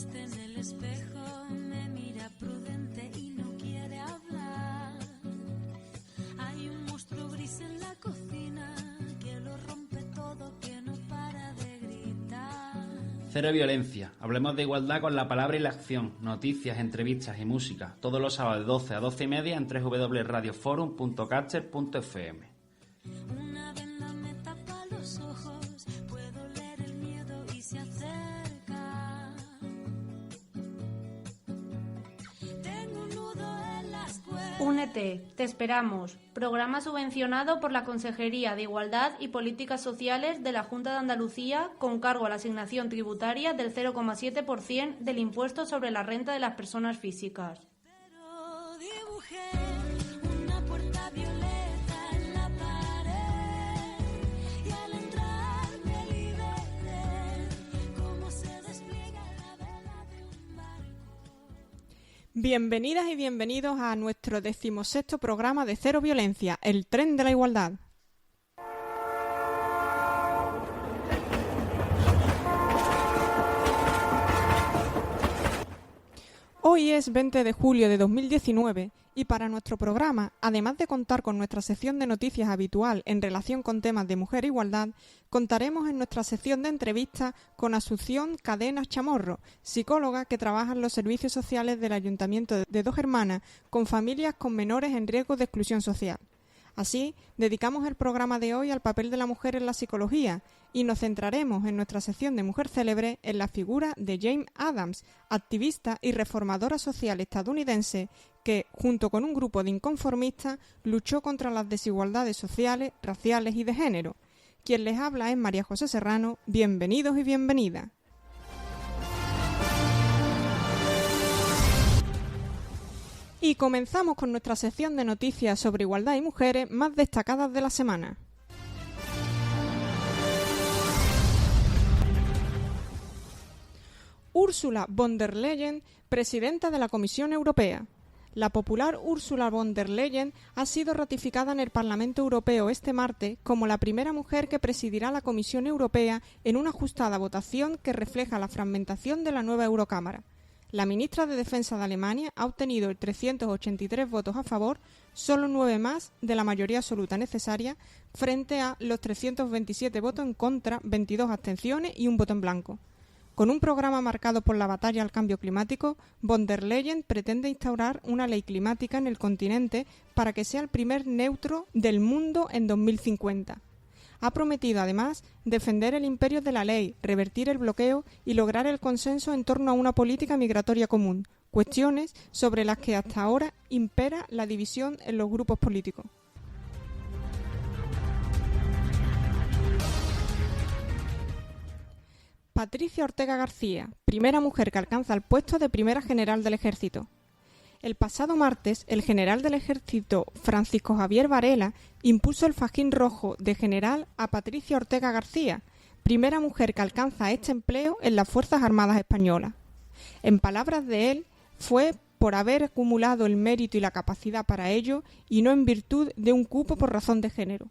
viste en el espejo, me mira prudente y no quiere hablar. Hay un monstruo gris en la cocina que lo rompe todo, que no para de gritar. Cero violencia. Hablemos de igualdad con la palabra y la acción. Noticias, entrevistas y música. Todos los sábados de 12 a 12 y media en www.radioforum.caster.fm. Una venda me tapa los ojos, puedo leer el miedo y se acerca. Tengo un nudo en las cuerdas. Únete, te esperamos. Programa subvencionado por la Consejería de Igualdad y Políticas Sociales de la Junta de Andalucía con cargo a la asignación tributaria del 0,7% del impuesto sobre la renta de las personas físicas. Pero dibujé una puerta violeta en la pared y al entrar me liberé cómo se despliega la vela de un barco. Bienvenidas y bienvenidos a nuestro 16º programa de Cero Violencia, el tren de la igualdad. Hoy es 20 de julio de 2019 y para nuestro programa, además de contar con nuestra sección de noticias habitual en relación con temas de mujer e igualdad, contaremos en nuestra sección de entrevistas con Asunción Cadenas Chamorro, psicóloga que trabaja en los servicios sociales del Ayuntamiento de Dos Hermanas con familias con menores en riesgo de exclusión social. Así, dedicamos el programa de hoy al papel de la mujer en la psicología y nos centraremos en nuestra sección de Mujer Célebre en la figura de Jane Addams, activista y reformadora social estadounidense que, junto con un grupo de inconformistas, luchó contra las desigualdades sociales, raciales y de género. Quien les habla es María José Serrano. Bienvenidos y bienvenidas. Y comenzamos con nuestra sección de noticias sobre igualdad y mujeres más destacadas de la semana. Ursula von der Leyen, presidenta de la Comisión Europea. La popular Ursula von der Leyen ha sido ratificada en el Parlamento Europeo este martes como la primera mujer que presidirá la Comisión Europea en una ajustada votación que refleja la fragmentación de la nueva Eurocámara. La ministra de Defensa de Alemania ha obtenido 383 votos a favor, solo 9 más de la mayoría absoluta necesaria, frente a los 327 votos en contra, 22 abstenciones y un voto en blanco. Con un programa marcado por la batalla al cambio climático, von der Leyen pretende instaurar una ley climática en el continente para que sea el primer neutro del mundo en 2050. Ha prometido, además, defender el imperio de la ley, revertir el bloqueo y lograr el consenso en torno a una política migratoria común, cuestiones sobre las que hasta ahora impera la división en los grupos políticos. Patricia Ortega García, primera mujer que alcanza el puesto de primera general del Ejército. El pasado martes, el general del Ejército, Francisco Javier Varela, impuso el fajín rojo de general a Patricia Ortega García, primera mujer que alcanza este empleo en las Fuerzas Armadas Españolas. En palabras de él, fue por haber acumulado el mérito y la capacidad para ello y no en virtud de un cupo por razón de género.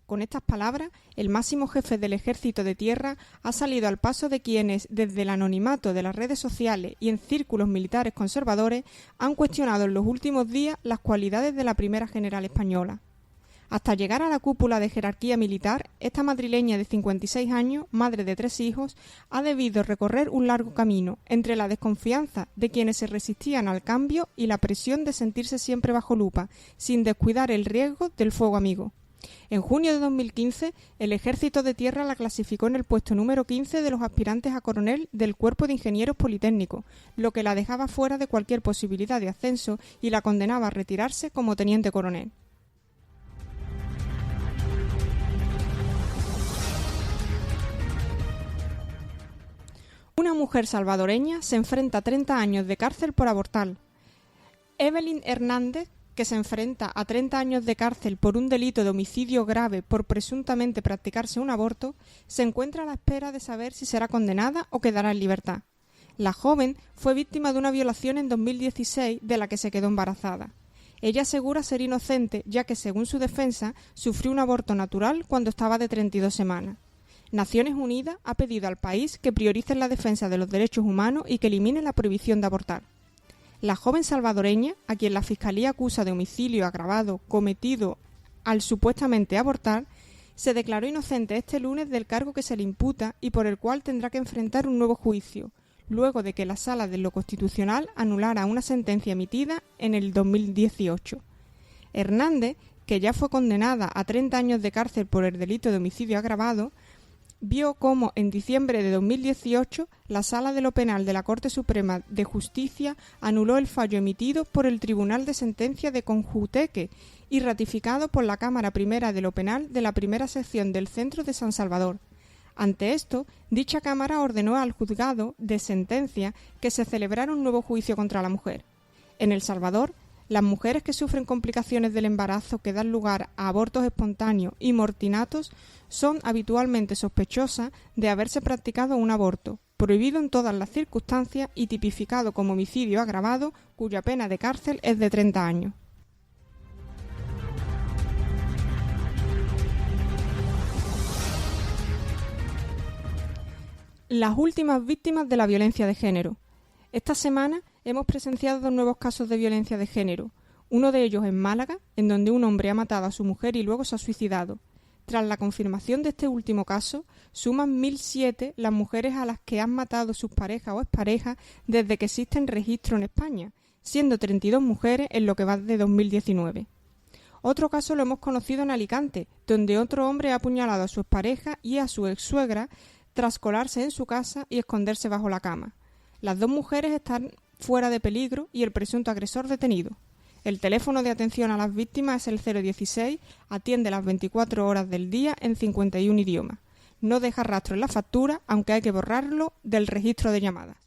Con estas palabras, el máximo jefe del Ejército de Tierra ha salido al paso de quienes, desde el anonimato de las redes sociales y en círculos militares conservadores, han cuestionado en los últimos días las cualidades de la primera general española. Hasta llegar a la cúpula de jerarquía militar, esta madrileña de 56 años, madre de 3 hijos, ha debido recorrer un largo camino entre la desconfianza de quienes se resistían al cambio y la presión de sentirse siempre bajo lupa, sin descuidar el riesgo del fuego amigo. En junio de 2015, el Ejército de Tierra la clasificó en el puesto número 15 de los aspirantes a coronel del Cuerpo de Ingenieros Politécnicos, lo que la dejaba fuera de cualquier posibilidad de ascenso y la condenaba a retirarse como teniente coronel. Una mujer salvadoreña se enfrenta a 30 años de cárcel por abortar. Evelyn Hernández, que se enfrenta a 30 años de cárcel por un delito de homicidio grave por presuntamente practicarse un aborto, se encuentra a la espera de saber si será condenada o quedará en libertad. La joven fue víctima de una violación en 2016 de la que se quedó embarazada. Ella asegura ser inocente, ya que, según su defensa, sufrió un aborto natural cuando estaba de 32 semanas. Naciones Unidas ha pedido al país que priorice la defensa de los derechos humanos y que elimine la prohibición de abortar. La joven salvadoreña, a quien la Fiscalía acusa de homicidio agravado cometido al supuestamente abortar, se declaró inocente este lunes del cargo que se le imputa y por el cual tendrá que enfrentar un nuevo juicio, luego de que la Sala de lo Constitucional anulara una sentencia emitida en el 2018. Hernández, que ya fue condenada a 30 años de cárcel por el delito de homicidio agravado, vio cómo en diciembre de 2018 la Sala de lo Penal de la Corte Suprema de Justicia anuló el fallo emitido por el Tribunal de Sentencia de Conjuteque y ratificado por la Cámara Primera de lo Penal de la Primera Sección del Centro de San Salvador. Ante esto, dicha Cámara ordenó al juzgado de sentencia que se celebrara un nuevo juicio contra la mujer. En El Salvador, las mujeres que sufren complicaciones del embarazo que dan lugar a abortos espontáneos y mortinatos son habitualmente sospechosas de haberse practicado un aborto, prohibido en todas las circunstancias y tipificado como homicidio agravado, cuya pena de cárcel es de 30 años. Las últimas víctimas de la violencia de género. Esta semana hemos presenciado 2 nuevos casos de violencia de género, uno de ellos en Málaga, en donde un hombre ha matado a su mujer y luego se ha suicidado. Tras la confirmación de este último caso, suman 1.007 las mujeres a las que han matado sus parejas o exparejas desde que existen registros en España, siendo 32 mujeres en lo que va de 2019. Otro caso lo hemos conocido en Alicante, donde otro hombre ha apuñalado a su expareja y a su ex-suegra tras colarse en su casa y esconderse bajo la cama. Las 2 mujeres están fuera de peligro y el presunto agresor detenido. El teléfono de atención a las víctimas es el 016, atiende las 24 horas del día en 51 idiomas. No deja rastro en la factura, aunque hay que borrarlo del registro de llamadas.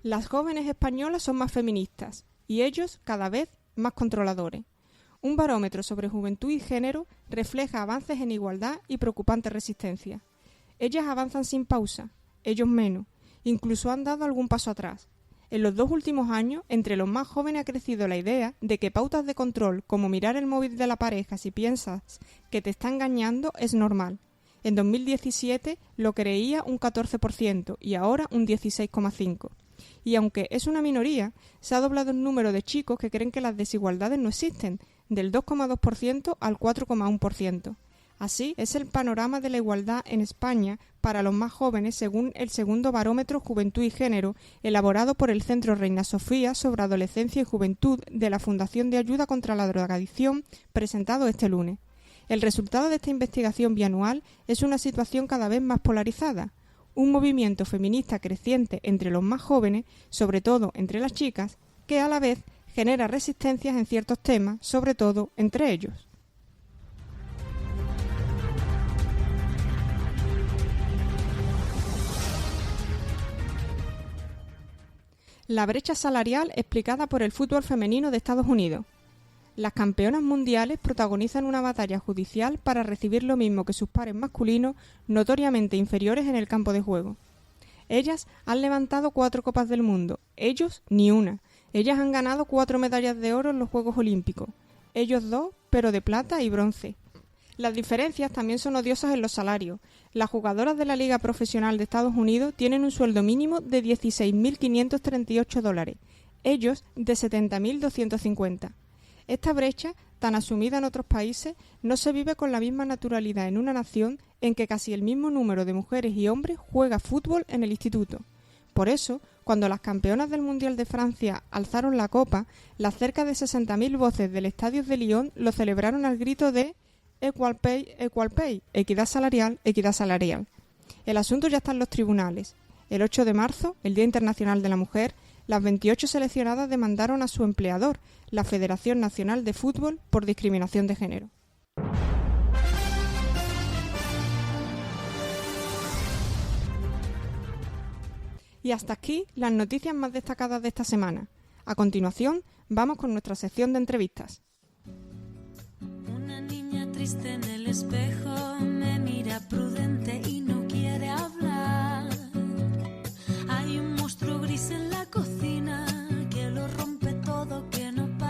Las jóvenes españolas son más feministas y ellos cada vez más controladores. Un barómetro sobre juventud y género refleja avances en igualdad y preocupante resistencia. Ellas avanzan sin pausa, ellos menos, incluso han dado algún paso atrás. En los 2 últimos años, entre los más jóvenes ha crecido la idea de que pautas de control como mirar el móvil de la pareja si piensas que te está engañando es normal. En 2017 lo creía un 14% y ahora un 16,5%. Y aunque es una minoría, se ha doblado el número de chicos que creen que las desigualdades no existen, del 2,2% al 4,1%. Así es el panorama de la igualdad en España para los más jóvenes según el segundo barómetro Juventud y Género, elaborado por el Centro Reina Sofía sobre Adolescencia y Juventud de la Fundación de Ayuda contra la Drogadicción, presentado este lunes. El resultado de esta investigación bianual es una situación cada vez más polarizada. Un movimiento feminista creciente entre los más jóvenes, sobre todo entre las chicas, que a la vez genera resistencias en ciertos temas, sobre todo entre ellos. La brecha salarial explicada por el fútbol femenino de Estados Unidos. Las campeonas mundiales protagonizan una batalla judicial para recibir lo mismo que sus pares masculinos, notoriamente inferiores en el campo de juego. Ellas han levantado 4 copas del mundo, ellos ni una. Ellas han ganado 4 medallas de oro en los Juegos Olímpicos, ellos 2, pero de plata y bronce. Las diferencias también son odiosas en los salarios. Las jugadoras de la Liga Profesional de Estados Unidos tienen un sueldo mínimo de $16.538, ellos de $70.250. Esta brecha, tan asumida en otros países, no se vive con la misma naturalidad en una nación en que casi el mismo número de mujeres y hombres juega fútbol en el instituto. Por eso, cuando las campeonas del Mundial de Francia alzaron la copa, las cerca de 60.000 voces del estadio de Lyon lo celebraron al grito de Equal Pay, equidad salarial, equidad salarial. El asunto ya está en los tribunales. El 8 de marzo, el Día Internacional de la Mujer, las 28 seleccionadas demandaron a su empleador, la Federación Nacional de Fútbol, por discriminación de género. Y hasta aquí las noticias más destacadas de esta semana. A continuación, vamos con nuestra sección de entrevistas. Una niña triste en el espejo me mira prudente y no quiere hablar. Hay un monstruo gris en la cocina que lo rompe todo, que no para.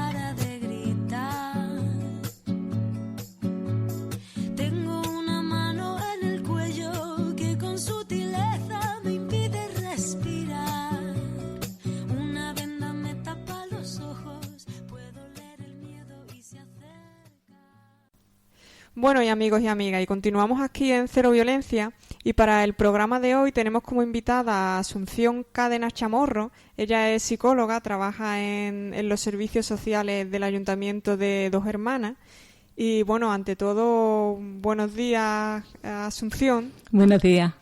Bueno, y amigos y amigas, y continuamos aquí en Cero Violencia, y para el programa de hoy tenemos como invitada a Asunción Cadena Chamorro. Ella es psicóloga, trabaja en los servicios sociales del Ayuntamiento de Dos Hermanas. Y bueno, ante todo, buenos días, Asunción. Buenos días.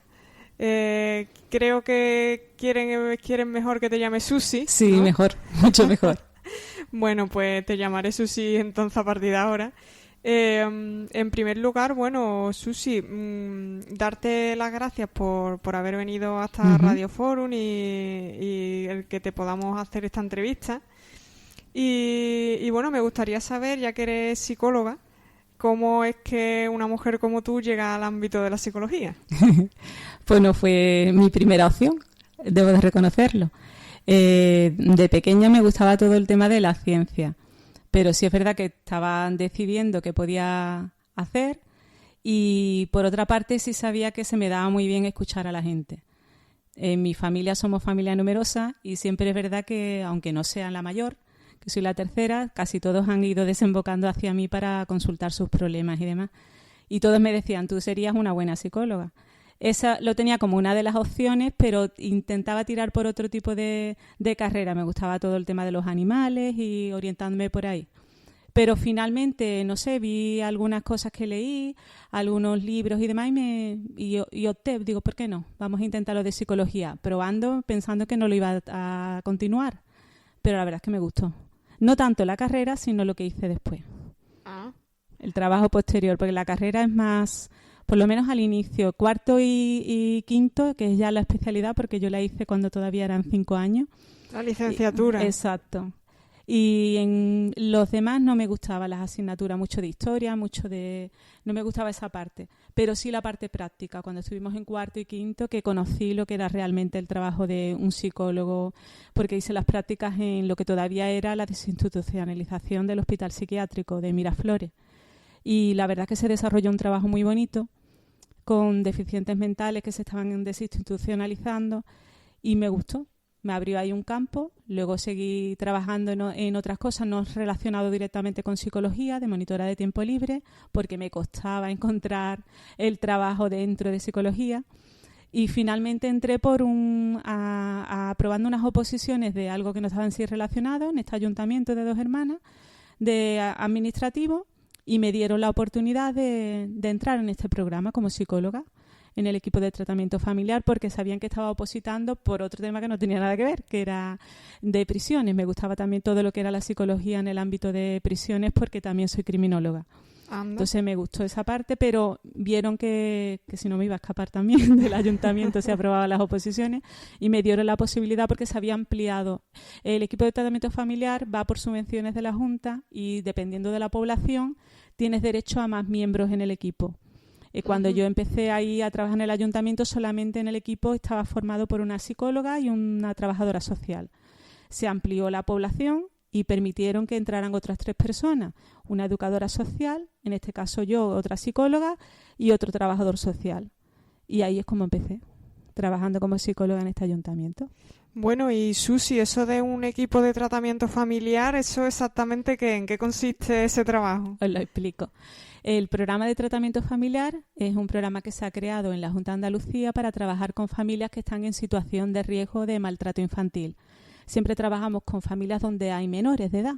Creo que quieren mejor que te llame Susi, Sí, ¿no? mejor, mucho mejor. Bueno, pues te llamaré Susi entonces a partir de ahora. En primer lugar, bueno, Susi, darte las gracias por haber venido hasta Radio Forum y el que te podamos hacer esta entrevista. Y bueno, me gustaría saber, ya que eres psicóloga, cómo es que una mujer como tú llega al ámbito de la psicología. Pues no fue mi primera opción, debo de reconocerlo. De pequeña me gustaba todo el tema de la ciencia, pero sí es verdad que estaba decidiendo qué podía hacer y por otra parte sí sabía que se me daba muy bien escuchar a la gente. En mi familia somos familia numerosa y siempre es verdad que, aunque no sea la mayor, que soy la tercera, casi todos han ido desembocando hacia mí para consultar sus problemas y demás. Y todos me decían, tú serías una buena psicóloga. Esa lo tenía como una de las opciones, pero intentaba tirar por otro tipo de carrera. Me gustaba todo el tema de los animales y orientándome por ahí. Pero finalmente, no sé, vi algunas cosas que leí, algunos libros y demás, y opté, digo, ¿por qué no? Vamos a intentar lo de psicología, probando, pensando que no lo iba a continuar. Pero la verdad es que me gustó. No tanto la carrera, sino lo que hice después. El trabajo posterior, porque la carrera es más, por lo menos al inicio, cuarto y quinto, que es ya la especialidad, porque yo la hice cuando todavía eran 5 años. La licenciatura. Exacto. Y en los demás no me gustaban las asignaturas, mucho de historia, no me gustaba esa parte, pero sí la parte práctica. Cuando estuvimos en cuarto y quinto, que conocí lo que era realmente el trabajo de un psicólogo, porque hice las prácticas en lo que todavía era la desinstitucionalización del Hospital Psiquiátrico de Miraflores. Y la verdad es que se desarrolló un trabajo muy bonito con deficientes mentales que se estaban desinstitucionalizando y me gustó. Me abrió ahí un campo, luego seguí trabajando en otras cosas, no relacionado directamente con psicología, de monitora de tiempo libre, porque me costaba encontrar el trabajo dentro de psicología. Y finalmente entré aprobando unas oposiciones de algo que no estaba en sí relacionado, en este ayuntamiento de Dos Hermanas, de administrativo, y me dieron la oportunidad de entrar en este programa como psicóloga en el equipo de tratamiento familiar, porque sabían que estaba opositando por otro tema que no tenía nada que ver, que era de prisiones. Me gustaba también todo lo que era la psicología en el ámbito de prisiones, porque también soy criminóloga. Anda. Entonces me gustó esa parte, pero vieron que si no me iba a escapar también del ayuntamiento si aprobaba las oposiciones, y me dieron la posibilidad porque se había ampliado. El equipo de tratamiento familiar va por subvenciones de la Junta y dependiendo de la población tienes derecho a más miembros en el equipo. Cuando yo empecé ahí a trabajar en el ayuntamiento, solamente en el equipo estaba formado por una psicóloga y una trabajadora social. Se amplió la población y permitieron que entraran otras 3 personas, una educadora social, en este caso yo, otra psicóloga y otro trabajador social. Y ahí es como empecé, trabajando como psicóloga en este ayuntamiento. Bueno, y Susi, eso de un equipo de tratamiento familiar, ¿eso exactamente en qué consiste ese trabajo? Os lo explico. El programa de tratamiento familiar es un programa que se ha creado en la Junta de Andalucía para trabajar con familias que están en situación de riesgo de maltrato infantil. Siempre trabajamos con familias donde hay menores de edad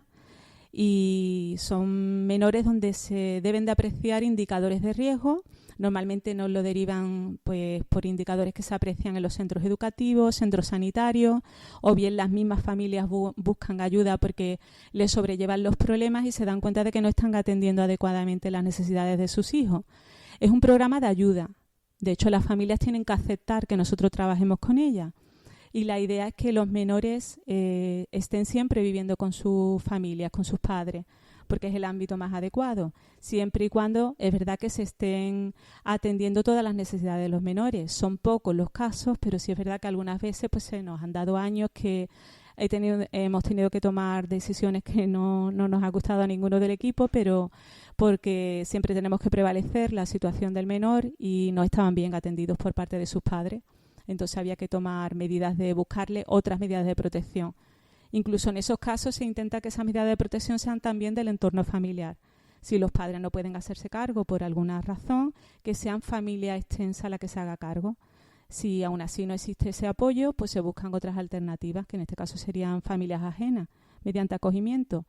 y son menores donde se deben de apreciar indicadores de riesgo. Normalmente nos lo derivan pues por indicadores que se aprecian en los centros educativos, centros sanitarios, o bien las mismas familias buscan ayuda porque les sobrellevan los problemas y se dan cuenta de que no están atendiendo adecuadamente las necesidades de sus hijos. Es un programa de ayuda. De hecho, las familias tienen que aceptar que nosotros trabajemos con ellas. Y la idea es que los menores estén siempre viviendo con sus familias, con sus padres, porque es el ámbito más adecuado, siempre y cuando es verdad que se estén atendiendo todas las necesidades de los menores. Son pocos los casos, pero sí es verdad que algunas veces pues se nos han dado años que hemos tenido que tomar decisiones que no nos ha gustado a ninguno del equipo, pero porque siempre tenemos que prevalecer la situación del menor y no estaban bien atendidos por parte de sus padres. Entonces había que tomar medidas de buscarle otras medidas de protección. Incluso en esos casos se intenta que esas medidas de protección sean también del entorno familiar. Si los padres no pueden hacerse cargo por alguna razón, que sean familia extensa la que se haga cargo. Si aún así no existe ese apoyo, pues se buscan otras alternativas, que en este caso serían familias ajenas, mediante acogimiento,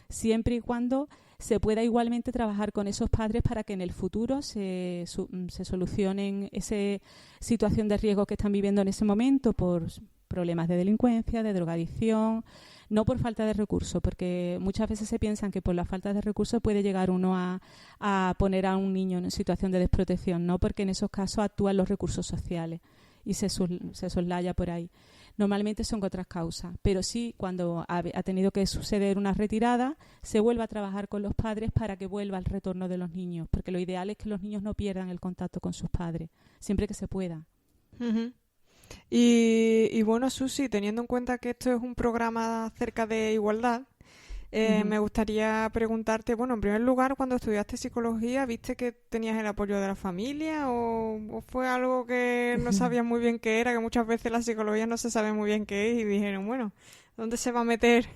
siempre y cuando se pueda igualmente trabajar con esos padres para que en el futuro se solucionen esa situación de riesgo que están viviendo en ese momento por problemas de delincuencia, de drogadicción, no por falta de recursos, porque muchas veces se piensan que por la falta de recursos puede llegar uno a poner a un niño en situación de desprotección, no, porque en esos casos actúan los recursos sociales y se soslaya por ahí. Normalmente son otras causas, pero sí, cuando ha tenido que suceder una retirada, se vuelve a trabajar con los padres para que vuelva el retorno de los niños, porque lo ideal es que los niños no pierdan el contacto con sus padres, siempre que se pueda. Uh-huh. Y bueno, Susi, teniendo en cuenta que esto es un programa acerca de igualdad, me gustaría preguntarte, bueno, en primer lugar, cuando estudiaste psicología, ¿viste que tenías el apoyo de la familia o fue algo que no sabías muy bien qué era, que muchas veces la psicología no se sabe muy bien qué es y dijeron, bueno, ¿dónde se va a meter?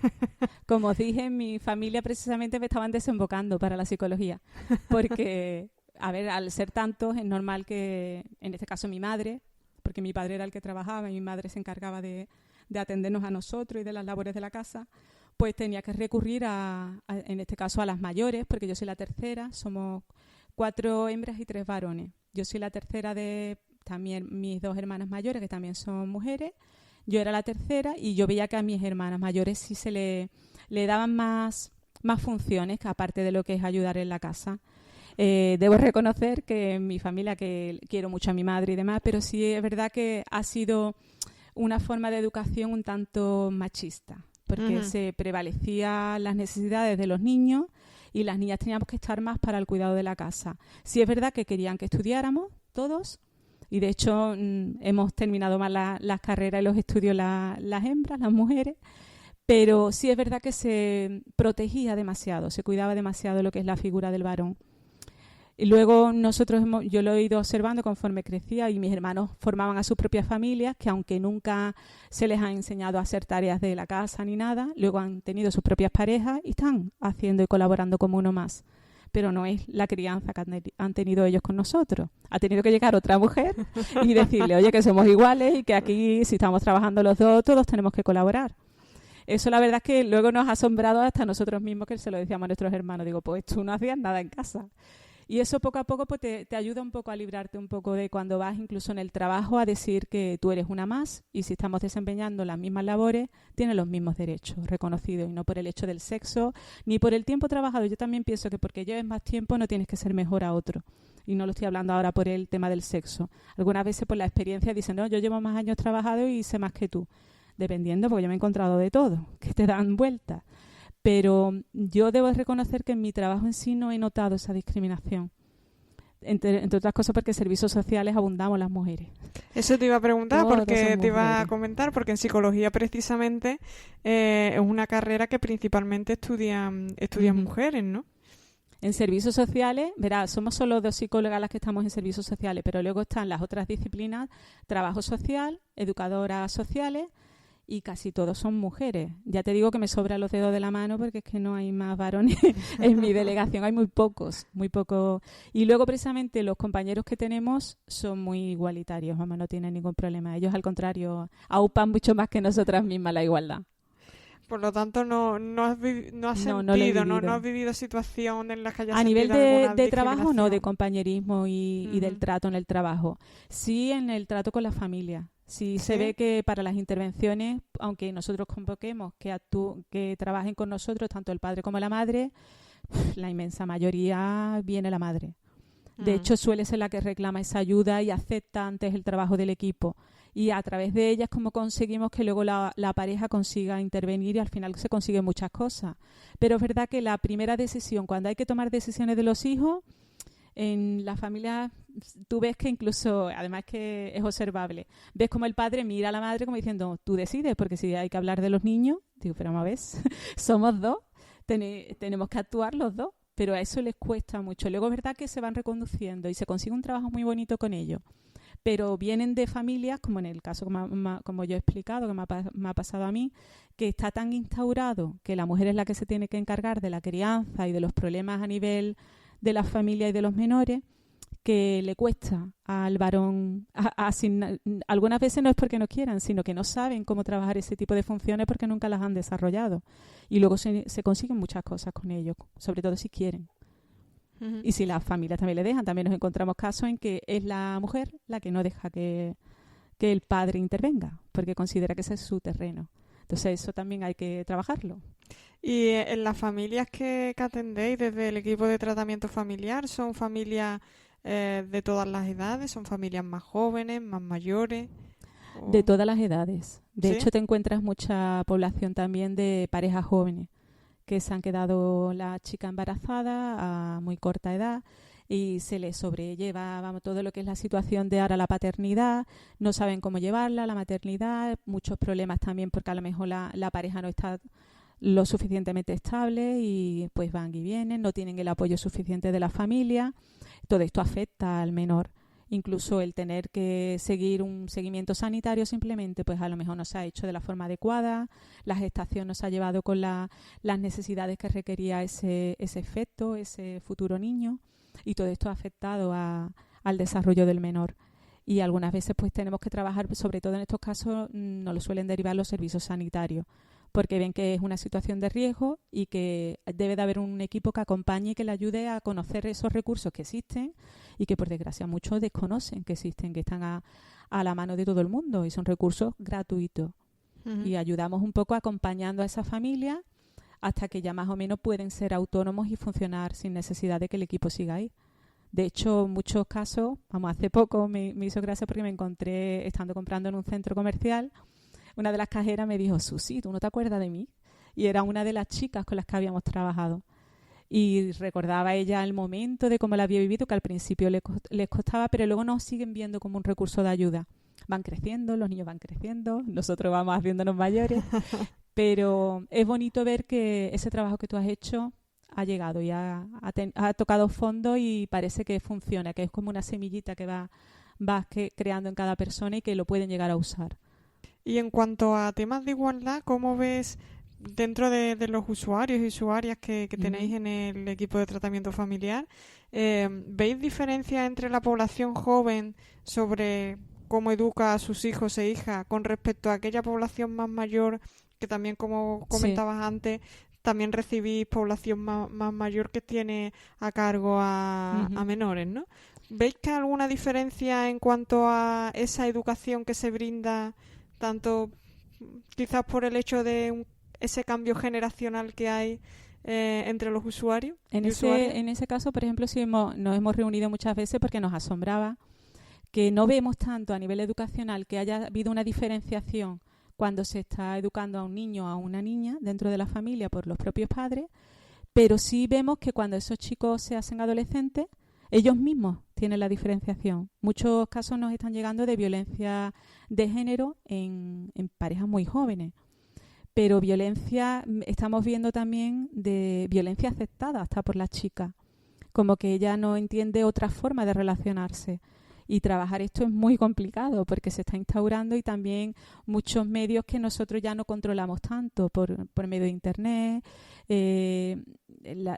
Como os dije, en mi familia precisamente me estaban desembocando para la psicología, porque, a ver, al ser tantos es normal que, en este caso mi madre, porque mi padre era el que trabajaba y mi madre se encargaba de atendernos a nosotros y de las labores de la casa, pues tenía que recurrir en este caso a las mayores, porque yo soy la tercera, somos 4 hembras y 3 varones. Yo soy la tercera de también mis 2 hermanas mayores, que también son mujeres. Yo era la tercera y yo veía que a mis hermanas mayores sí se le daban más funciones, que aparte de lo que es ayudar en la casa. Debo reconocer que en mi familia, que quiero mucho a mi madre y demás, pero sí es verdad que ha sido una forma de educación un tanto machista, porque se prevalecían las necesidades de los niños y las niñas teníamos que estar más para el cuidado de la casa. Sí es verdad que querían que estudiáramos todos y de hecho hemos terminado más las carreras y los estudios las hembras, las mujeres, pero sí es verdad que se protegía demasiado, se cuidaba demasiado lo que es la figura del varón. Y luego yo lo he ido observando conforme crecía y mis hermanos formaban a sus propias familias, que aunque nunca se les ha enseñado a hacer tareas de la casa ni nada, luego han tenido sus propias parejas y están haciendo y colaborando como uno más. Pero no es la crianza que han tenido ellos con nosotros. Ha tenido que llegar otra mujer y decirle, oye, que somos iguales y que aquí, si estamos trabajando los dos, todos tenemos que colaborar. Eso la verdad es que luego nos ha asombrado hasta nosotros mismos, que se lo decíamos a nuestros hermanos. Digo, pues tú no hacías nada en casa. Y eso poco a poco pues, te ayuda un poco a librarte un poco de cuando vas incluso en el trabajo a decir que tú eres una más y si estamos desempeñando las mismas labores, tienes los mismos derechos reconocidos y no por el hecho del sexo ni por el tiempo trabajado. Yo también pienso que porque lleves más tiempo no tienes que ser mejor a otro. Y no lo estoy hablando ahora por el tema del sexo. Algunas veces por la experiencia dicen, no, yo llevo más años trabajado y sé más que tú. Dependiendo, porque yo me he encontrado de todo, que te dan vueltas. Pero yo debo reconocer que en mi trabajo en sí no he notado esa discriminación. Entre otras cosas porque en servicios sociales abundamos las mujeres. Eso te iba a preguntar, porque te iba a comentar, porque en psicología precisamente es una carrera que principalmente estudian mujeres, ¿no? En servicios sociales, verás, somos solo 2 psicólogas las que estamos en servicios sociales, pero luego están las otras disciplinas, trabajo social, educadoras sociales, y casi todos son mujeres. Ya te digo que me sobran los dedos de la mano porque es que no hay más varones en mi delegación, hay muy pocos. Y luego precisamente los compañeros que tenemos son muy igualitarios, vamos, no tienen ningún problema. Ellos al contrario aupan mucho más que nosotras mismas la igualdad. Por lo tanto, no has vivido situación en las que hayas a nivel sentido de trabajo, no, de compañerismo y del trato en el trabajo. Sí, en el trato con la familia. Sí, se ve que para las intervenciones, aunque nosotros convoquemos que trabajen con nosotros, tanto el padre como la madre, la inmensa mayoría viene la madre. De hecho, suele ser la que reclama esa ayuda y acepta antes el trabajo del equipo. Y a través de ellas como conseguimos que luego la pareja consiga intervenir y al final se consiguen muchas cosas. Pero es verdad que la primera decisión, cuando hay que tomar decisiones de los hijos, en la familia tú ves que incluso, además que es observable, ves como el padre mira a la madre como diciendo, tú decides, porque si hay que hablar de los niños, digo, pero vamos a ver, somos 2, tenemos que actuar los 2, pero a eso les cuesta mucho. Luego es verdad que se van reconduciendo y se consigue un trabajo muy bonito con ellos. pero vienen de familias, como en el caso como yo he explicado, que me ha pasado a mí, que está tan instaurado que la mujer es la que se tiene que encargar de la crianza y de los problemas a nivel de la familia y de los menores, que le cuesta al varón algunas veces no es porque no quieran, sino que no saben cómo trabajar ese tipo de funciones porque nunca las han desarrollado. Y luego se consiguen muchas cosas con ellos, sobre todo si quieren. Uh-huh. Y si las familias también le dejan, también nos encontramos casos en que es la mujer la que no deja que el padre intervenga, porque considera que ese es su terreno. Entonces eso también hay que trabajarlo. Y en las familias que atendéis desde el equipo de tratamiento familiar, ¿son familias de todas las edades? ¿Son familias más jóvenes, más mayores? De todas las edades. De ¿Sí? hecho, te encuentras mucha población también de parejas jóvenes que se han quedado la chica embarazada a muy corta edad y se les sobrelleva todo lo que es la situación de ahora la paternidad, no saben cómo llevarla, la maternidad, muchos problemas también porque a lo mejor la pareja no está lo suficientemente estable y pues van y vienen, no tienen el apoyo suficiente de la familia. Todo esto afecta al menor. Incluso el tener que seguir un seguimiento sanitario simplemente, pues a lo mejor no se ha hecho de la forma adecuada, la gestación no se ha llevado con las necesidades que requería ese efecto, ese futuro niño, y todo esto ha afectado al desarrollo del menor. Y algunas veces pues tenemos que trabajar, sobre todo en estos casos, nos lo suelen derivar los servicios sanitarios, porque ven que es una situación de riesgo y que debe de haber un equipo que acompañe y que le ayude a conocer esos recursos que existen y que por desgracia muchos desconocen que existen, que están a la mano de todo el mundo y son recursos gratuitos. Uh-huh. Y ayudamos un poco acompañando a esa familia hasta que ya más o menos pueden ser autónomos y funcionar sin necesidad de que el equipo siga ahí. De hecho, en muchos casos, hace poco me hizo gracia porque me encontré estando comprando en un centro comercial. Una de las cajeras me dijo, Susi, ¿tú no te acuerdas de mí? Y era una de las chicas con las que habíamos trabajado. Y recordaba ella el momento de cómo la había vivido, que al principio les costaba, pero luego nos siguen viendo como un recurso de ayuda. Van creciendo, los niños van creciendo, nosotros vamos haciéndonos mayores. Pero es bonito ver que ese trabajo que tú has hecho ha llegado y ha tocado fondo y parece que funciona, que es como una semillita que vas creando en cada persona y que lo pueden llegar a usar. Y en cuanto a temas de igualdad, ¿cómo ves dentro de los usuarios y usuarias que tenéis en el equipo de tratamiento familiar? ¿Veis diferencias entre la población joven sobre cómo educa a sus hijos e hijas con respecto a aquella población más mayor que también, como comentabas antes, también recibís población más mayor que tiene a cargo a menores, ¿no? ¿Veis que hay alguna diferencia en cuanto a esa educación que se brinda, tanto quizás por el hecho de ese cambio generacional que hay entre los usuarios? En ese caso, por ejemplo, sí nos hemos reunido muchas veces porque nos asombraba que no vemos tanto a nivel educacional que haya habido una diferenciación cuando se está educando a un niño o a una niña dentro de la familia por los propios padres, pero sí vemos que cuando esos chicos se hacen adolescentes, ellos mismos tienen la diferenciación. Muchos casos nos están llegando de violencia de género en parejas muy jóvenes, pero estamos viendo también de violencia aceptada hasta por las chicas, como que ella no entiende otra forma de relacionarse. Y trabajar esto es muy complicado porque se está instaurando y también muchos medios que nosotros ya no controlamos tanto por medio de Internet,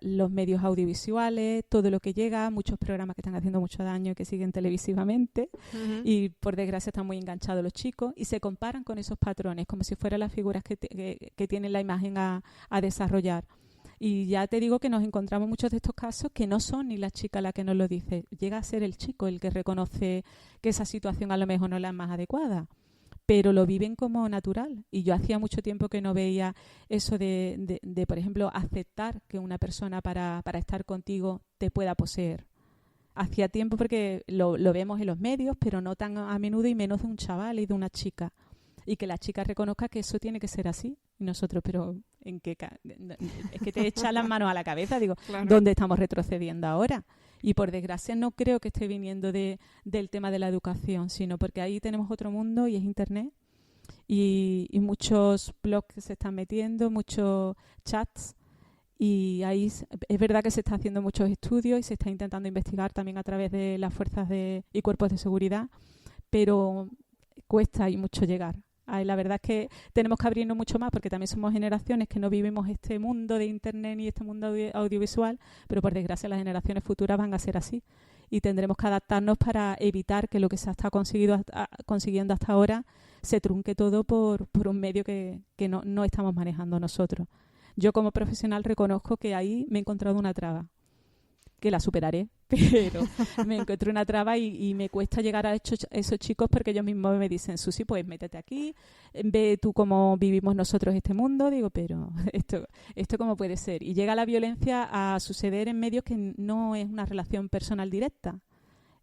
los medios audiovisuales, todo lo que llega, muchos programas que están haciendo mucho daño y que siguen televisivamente y por desgracia están muy enganchados los chicos y se comparan con esos patrones como si fueran las figuras que tienen la imagen a desarrollar. Y ya te digo que nos encontramos muchos de estos casos que no son ni la chica la que nos lo dice, llega a ser el chico el que reconoce que esa situación a lo mejor no es la más adecuada, pero lo viven como natural. Y yo hacía mucho tiempo que no veía eso de por ejemplo, aceptar que una persona para estar contigo te pueda poseer. Hacía tiempo porque lo vemos en los medios, pero no tan a menudo y menos de un chaval y de una chica. Y que la chica reconozca que eso tiene que ser así. Y nosotros, pero ¿en qué? Es que te echan las manos a la cabeza. Digo, claro. ¿Dónde estamos retrocediendo ahora? Y por desgracia no creo que esté viniendo del tema de la educación, sino porque ahí tenemos otro mundo y es Internet. Y muchos blogs que se están metiendo, muchos chats. Y ahí es verdad que se está haciendo muchos estudios y se está intentando investigar también a través de las fuerzas y cuerpos de seguridad. pero cuesta y mucho llegar. La verdad es que tenemos que abrirnos mucho más porque también somos generaciones que no vivimos este mundo de Internet ni este mundo audiovisual, pero por desgracia las generaciones futuras van a ser así y tendremos que adaptarnos para evitar que lo que se ha estado consiguiendo hasta ahora se trunque todo por un medio que no estamos manejando nosotros. Yo como profesional reconozco que ahí me he encontrado una traba, que la superaré, pero me encuentro una traba y me cuesta llegar a esos chicos porque ellos mismos me dicen, Susi, pues métete aquí, ve tú cómo vivimos nosotros este mundo. Digo, pero esto ¿cómo puede ser? Y llega la violencia a suceder en medios que no es una relación personal directa.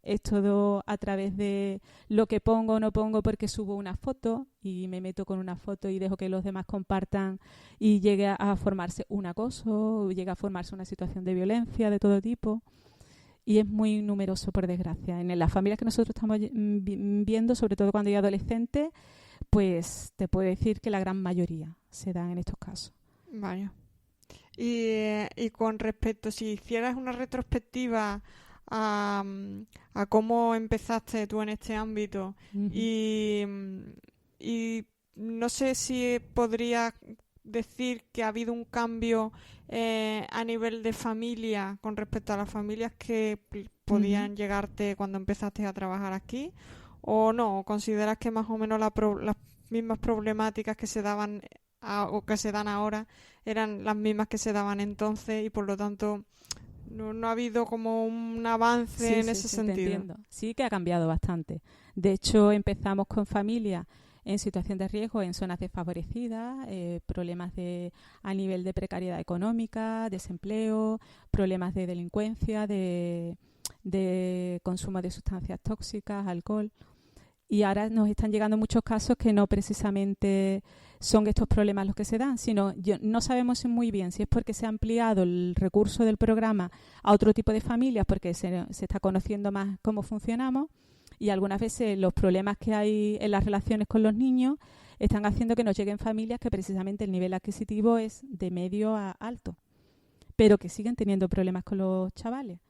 Es todo a través de lo que pongo o no pongo porque subo una foto y me meto con una foto y dejo que los demás compartan y llegue a formarse un acoso, llega a formarse una situación de violencia de todo tipo. Y es muy numeroso, por desgracia. En las familias que nosotros estamos viendo, sobre todo cuando hay adolescentes, pues te puedo decir que la gran mayoría se dan en estos casos. Vaya. Y con respecto, si hicieras una retrospectiva a cómo empezaste tú en este ámbito y no sé si podrías decir que ha habido un cambio a nivel de familia con respecto a las familias que podían llegarte cuando empezaste a trabajar aquí, o no, o consideras que más o menos las mismas problemáticas que se daban o que se dan ahora eran las mismas que se daban entonces y por lo tanto no ha habido como un avance en ese sentido. Te entiendo. Sí que ha cambiado bastante. De hecho, empezamos con familias en situación de riesgo en zonas desfavorecidas, problemas a nivel de precariedad económica, desempleo, problemas de delincuencia, de consumo de sustancias tóxicas, alcohol. Y ahora nos están llegando muchos casos que no precisamente son estos problemas los que se dan, sino no sabemos muy bien si es porque se ha ampliado el recurso del programa a otro tipo de familias, porque se está conociendo más cómo funcionamos, y algunas veces los problemas que hay en las relaciones con los niños están haciendo que nos lleguen familias que precisamente el nivel adquisitivo es de medio a alto, pero que siguen teniendo problemas con los chavales.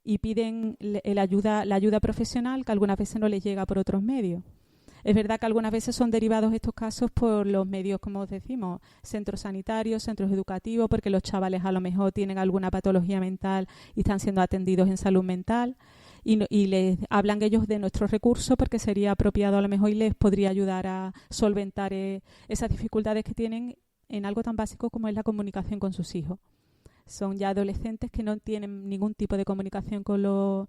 Y piden la ayuda profesional que algunas veces no les llega por otros medios. Es verdad que algunas veces son derivados estos casos por los medios, como os decimos, centros sanitarios, centros educativos, porque los chavales a lo mejor tienen alguna patología mental y están siendo atendidos en salud mental y les hablan ellos de nuestros recursos porque sería apropiado a lo mejor y les podría ayudar a solventar esas dificultades que tienen en algo tan básico como es la comunicación con sus hijos. Son ya adolescentes que no tienen ningún tipo de comunicación con los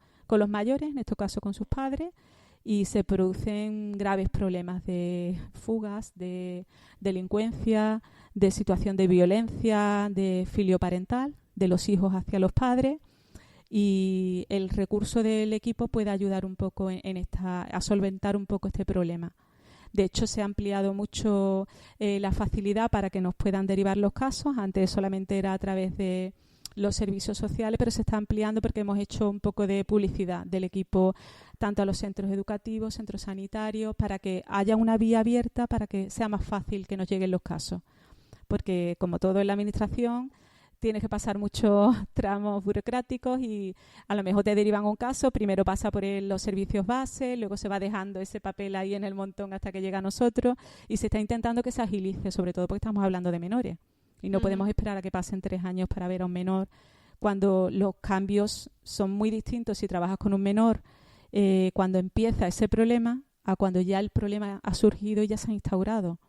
mayores, en este caso con sus padres, y se producen graves problemas de fugas, de delincuencia, de situación de violencia, de filioparental, de los hijos hacia los padres, y el recurso del equipo puede ayudar un poco a solventar un poco este problema. De hecho, se ha ampliado mucho la facilidad para que nos puedan derivar los casos. Antes solamente era a través de los servicios sociales, pero se está ampliando porque hemos hecho un poco de publicidad del equipo tanto a los centros educativos, centros sanitarios, para que haya una vía abierta para que sea más fácil que nos lleguen los casos. Porque, como todo en la administración, tienes que pasar muchos tramos burocráticos y a lo mejor te derivan un caso, primero pasa por los servicios base, luego se va dejando ese papel ahí en el montón hasta que llega a nosotros y se está intentando que se agilice, sobre todo porque estamos hablando de menores y no podemos esperar a que pasen 3 años para ver a un menor cuando los cambios son muy distintos si trabajas con un menor cuando empieza ese problema a cuando ya el problema ha surgido y ya se ha instaurado.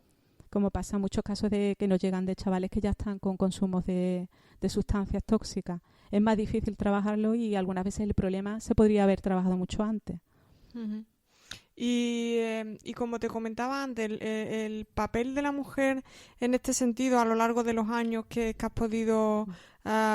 Como pasa en muchos casos de que nos llegan de chavales que ya están con consumos de sustancias tóxicas. Es más difícil trabajarlo y algunas veces el problema se podría haber trabajado mucho antes. Uh-huh. Y como te comentaba antes, el papel de la mujer en este sentido a lo largo de los años que has podido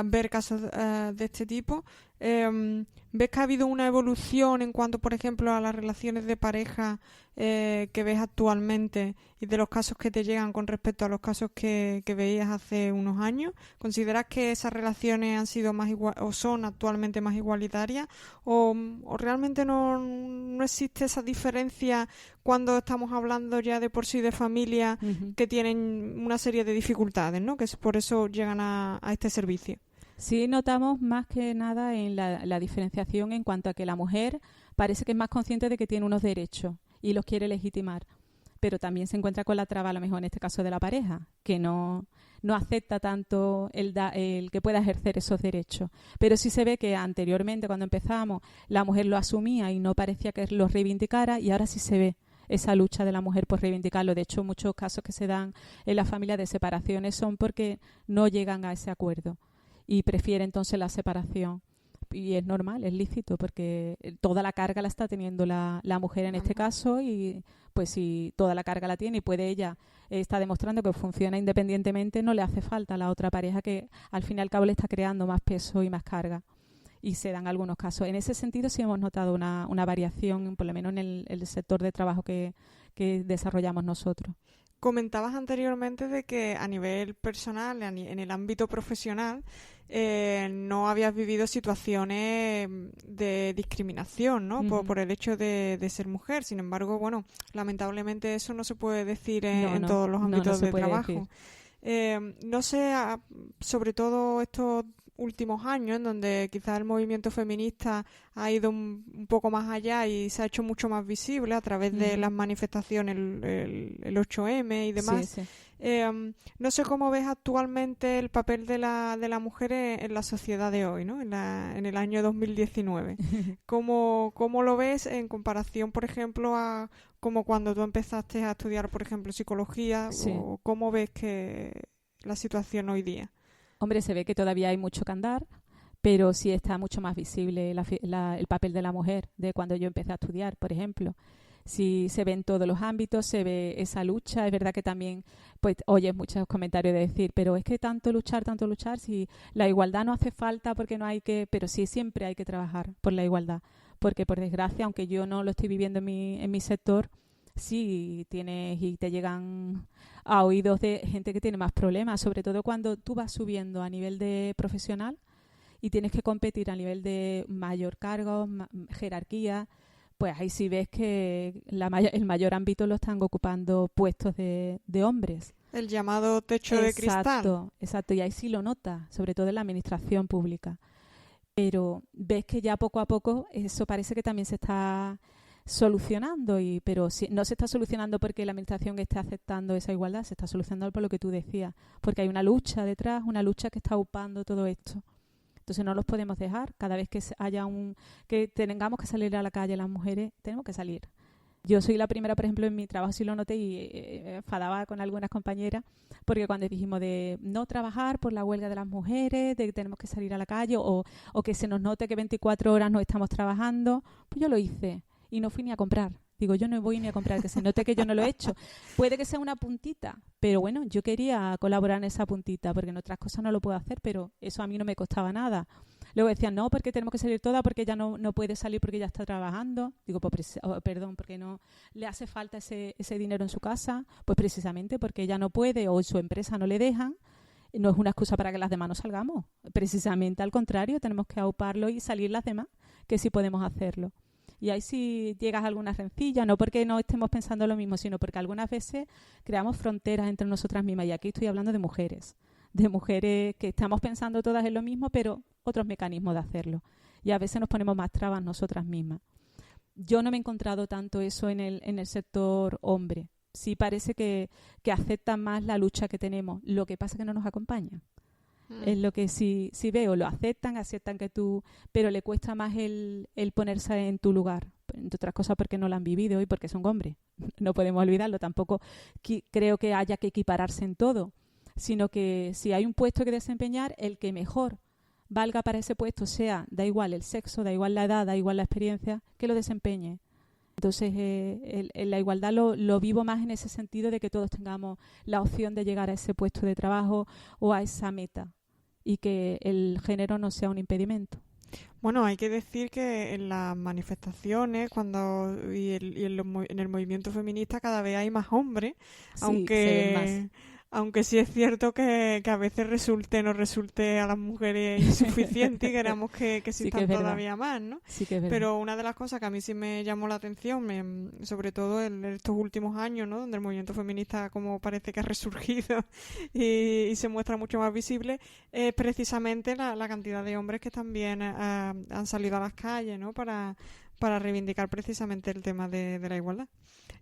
ver casos de este tipo, ¿ves que ha habido una evolución en cuanto, por ejemplo, a las relaciones de pareja que ves actualmente y de los casos que te llegan con respecto a los casos que veías hace unos años? ¿Consideras que esas relaciones han sido más o son actualmente más igualitarias o realmente no existe esa diferencia cuando estamos hablando ya de por sí de familias que tienen una serie de dificultades, ¿no? Que por eso llegan a este servicio? Sí, notamos más que nada en la diferenciación en cuanto a que la mujer parece que es más consciente de que tiene unos derechos y los quiere legitimar. Pero también se encuentra con la traba, a lo mejor en este caso de la pareja, que no acepta tanto el que pueda ejercer esos derechos. Pero sí se ve que anteriormente, cuando empezamos, la mujer lo asumía y no parecía que lo reivindicara, y ahora sí se ve esa lucha de la mujer por reivindicarlo. De hecho, muchos casos que se dan en las familias de separaciones son porque no llegan a ese acuerdo y prefiere entonces la separación. Y es normal, es lícito, porque toda la carga la está teniendo la mujer en este caso, y pues si toda la carga la tiene y puede ella, está demostrando que funciona independientemente, no le hace falta a la otra pareja que al fin y al cabo le está creando más peso y más carga. Y se dan algunos casos. En ese sentido sí hemos notado una variación, por lo menos en el sector de trabajo que desarrollamos nosotros. Comentabas anteriormente de que a nivel personal, en el ámbito profesional, no habías vivido situaciones de discriminación, ¿no? Por el hecho de ser mujer. Sin embargo, bueno, lamentablemente eso no se puede decir en todos los ámbitos de trabajo. No sé, sobre todo estos últimos años, en donde quizás el movimiento feminista ha ido un poco más allá y se ha hecho mucho más visible a través de las manifestaciones, el 8M y demás. Sí. No sé cómo ves actualmente el papel de la mujer en la sociedad de hoy, ¿no? En el año 2019. ¿Cómo lo ves en comparación, por ejemplo, a como cuando tú empezaste a estudiar, por ejemplo, psicología? Sí. ¿O cómo ves que la situación hoy día? Hombre, se ve que todavía hay mucho que andar, pero sí está mucho más visible el papel de la mujer de cuando yo empecé a estudiar, por ejemplo. Sí se ve en todos los ámbitos, se ve esa lucha. Es verdad que también pues oyes muchos comentarios de decir, pero es que tanto luchar, si la igualdad no hace falta porque no hay que... Pero sí, siempre hay que trabajar por la igualdad, porque por desgracia, aunque yo no lo estoy viviendo en mi sector, sí tienes y te llegan a oídos de gente que tiene más problemas, sobre todo cuando tú vas subiendo a nivel de profesional y tienes que competir a nivel de mayor cargo, jerarquía, pues ahí sí ves que el mayor ámbito lo están ocupando puestos de hombres. El llamado techo de cristal. Exacto, y ahí sí lo notas, sobre todo en la administración pública. Pero ves que ya poco a poco eso parece que también se está solucionando, pero no se está solucionando porque la administración esté aceptando esa igualdad, se está solucionando por lo que tú decías, porque hay una lucha detrás, una lucha que está upando todo esto. Entonces no los podemos dejar. Cada vez que haya que tengamos que salir a la calle las mujeres, tenemos que salir. Yo soy la primera, por ejemplo, en mi trabajo sí lo noté y enfadaba con algunas compañeras porque cuando dijimos de no trabajar por la huelga de las mujeres, de que tenemos que salir a la calle o que se nos note que 24 horas no estamos trabajando, pues yo lo hice. Y no fui ni a comprar. Digo, yo no voy ni a comprar, que se note que yo no lo he hecho. Puede que sea una puntita, pero bueno, yo quería colaborar en esa puntita, porque en otras cosas no lo puedo hacer, pero eso a mí no me costaba nada. Luego decían, no, porque tenemos que salir todas, porque ella no puede salir porque ya está trabajando. Digo, pues perdón, porque no le hace falta ese dinero en su casa. Pues precisamente porque ella no puede o su empresa no le dejan. No es una excusa para que las demás no salgamos. Precisamente al contrario, tenemos que auparlo y salir las demás, que sí podemos hacerlo. Y ahí sí llegas a alguna rencilla, no porque no estemos pensando lo mismo, sino porque algunas veces creamos fronteras entre nosotras mismas. Y aquí estoy hablando de mujeres que estamos pensando todas en lo mismo, pero otros mecanismos de hacerlo. Y a veces nos ponemos más trabas nosotras mismas. Yo no me he encontrado tanto eso en el sector hombre. Sí parece que aceptan más la lucha que tenemos. Lo que pasa es que no nos acompañan. Es lo que sí veo, lo aceptan que tú, pero le cuesta más el ponerse en tu lugar, entre otras cosas porque no lo han vivido y porque son hombres, no podemos olvidarlo. Tampoco creo que haya que equipararse en todo, sino que si hay un puesto que desempeñar, el que mejor valga para ese puesto da igual el sexo, da igual la edad, da igual la experiencia, que lo desempeñe. Entonces, la igualdad lo vivo más en ese sentido de que todos tengamos la opción de llegar a ese puesto de trabajo o a esa meta, y que el género no sea un impedimento. Bueno, hay que decir que en las manifestaciones en el movimiento feminista cada vez hay más hombres, Sí, se ven más. Aunque sí es cierto que a veces nos resulte a las mujeres insuficiente y queramos que existan todavía más, ¿no? Sí que es verdad. Pero una de las cosas que a mí sí me llamó la atención, sobre todo en estos últimos años, ¿no? Donde el movimiento feminista como parece que ha resurgido y se muestra mucho más visible, es precisamente la cantidad de hombres que también han salido a las calles, ¿no? Para para reivindicar precisamente el tema de la igualdad.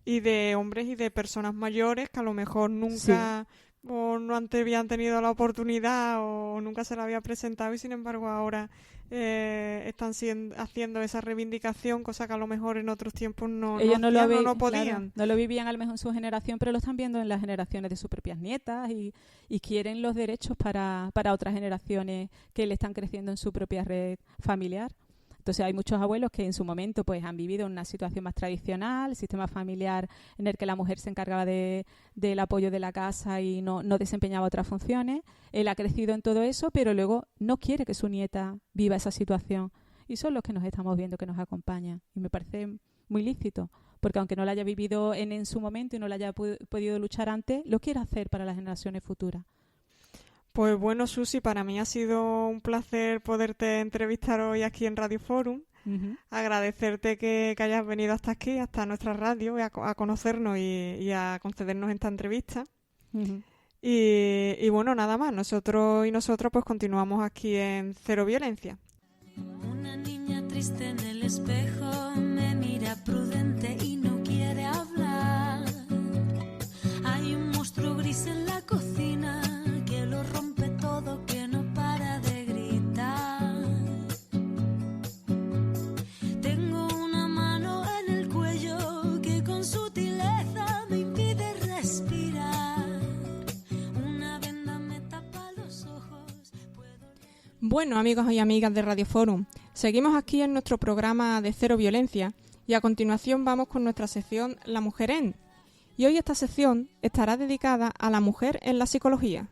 Y de hombres y de personas mayores que a lo mejor nunca o no habían tenido la oportunidad o nunca se la había presentado y sin embargo ahora están haciendo esa reivindicación, cosa que a lo mejor en otros tiempos no podían. Claro, no lo vivían a lo mejor en su generación, pero lo están viendo en las generaciones de sus propias nietas y quieren los derechos para otras generaciones que le están creciendo en su propia red familiar. Entonces hay muchos abuelos que en su momento pues han vivido una situación más tradicional, sistema familiar en el que la mujer se encargaba del apoyo de la casa y no desempeñaba otras funciones. Él ha crecido en todo eso, pero luego no quiere que su nieta viva esa situación. Y son los que nos estamos viendo, que nos acompañan. Y me parece muy lícito, porque aunque no la haya vivido en su momento y no la haya podido luchar antes, lo quiere hacer para las generaciones futuras. Pues bueno, Susi, para mí ha sido un placer poderte entrevistar hoy aquí en Radio Forum. Uh-huh. Agradecerte que hayas venido hasta aquí, hasta nuestra radio, a conocernos y a concedernos esta entrevista. Uh-huh. Y bueno, nada más. Nosotros y nosotras pues continuamos aquí en Cero Violencia. Una niña triste en el espejo me mira prudente y no quiere hablar. Hay un monstruo gris en la cocina que lo rompe todo, que no para de gritar. Tengo una mano en el cuello que con sutileza me impide respirar. Una venda me tapa los ojos. Bueno, amigos y amigas de Radio Forum, seguimos aquí en nuestro programa de Cero Violencia y a continuación vamos con nuestra sección La Mujer en. Y hoy esta sección estará dedicada a la mujer en la psicología.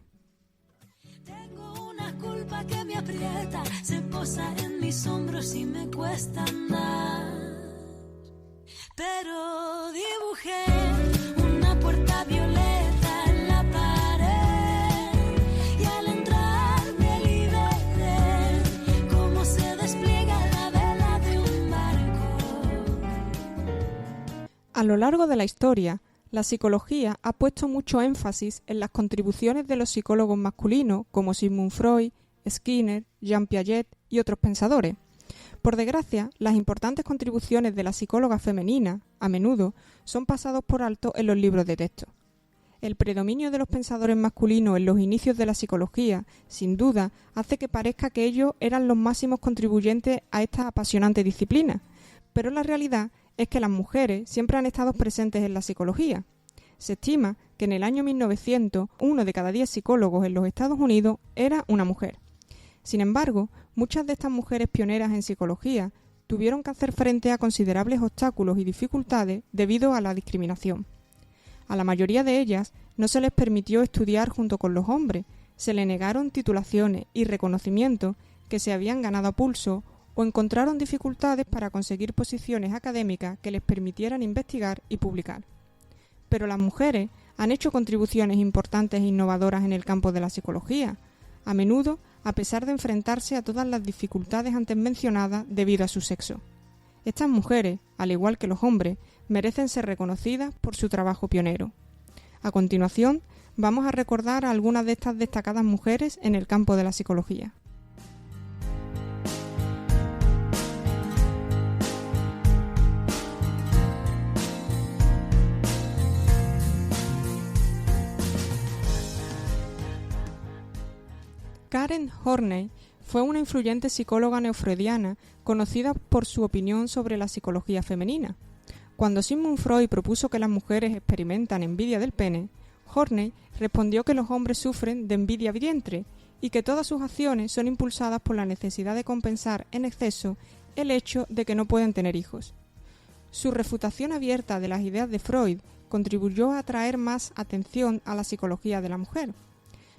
Tengo una culpa que me aprieta, se posa en mis hombros y me cuesta andar. Pero dibujé una puerta violeta en la pared y al entrar me liberé, como se despliega la vela de un barco. A lo largo de la historia, la psicología ha puesto mucho énfasis en las contribuciones de los psicólogos masculinos como Sigmund Freud, Skinner, Jean Piaget y otros pensadores. Por desgracia, las importantes contribuciones de la psicóloga femenina, a menudo, son pasados por alto en los libros de texto. El predominio de los pensadores masculinos en los inicios de la psicología, sin duda, hace que parezca que ellos eran los máximos contribuyentes a esta apasionante disciplina, pero la realidad es que las mujeres siempre han estado presentes en la psicología. Se estima que en el año 1900, 1 de cada 10 psicólogos en los Estados Unidos era una mujer. Sin embargo, muchas de estas mujeres pioneras en psicología tuvieron que hacer frente a considerables obstáculos y dificultades debido a la discriminación. A la mayoría de ellas no se les permitió estudiar junto con los hombres, se les negaron titulaciones y reconocimientos que se habían ganado a pulso o encontraron dificultades para conseguir posiciones académicas que les permitieran investigar y publicar. Pero las mujeres han hecho contribuciones importantes e innovadoras en el campo de la psicología, a menudo a pesar de enfrentarse a todas las dificultades antes mencionadas debido a su sexo. Estas mujeres, al igual que los hombres, merecen ser reconocidas por su trabajo pionero. A continuación, vamos a recordar a algunas de estas destacadas mujeres en el campo de la psicología. Karen Horney fue una influyente psicóloga neofreudiana conocida por su opinión sobre la psicología femenina. Cuando Sigmund Freud propuso que las mujeres experimentan envidia del pene, Horney respondió que los hombres sufren de envidia vientre y que todas sus acciones son impulsadas por la necesidad de compensar en exceso el hecho de que no pueden tener hijos. Su refutación abierta de las ideas de Freud contribuyó a atraer más atención a la psicología de la mujer.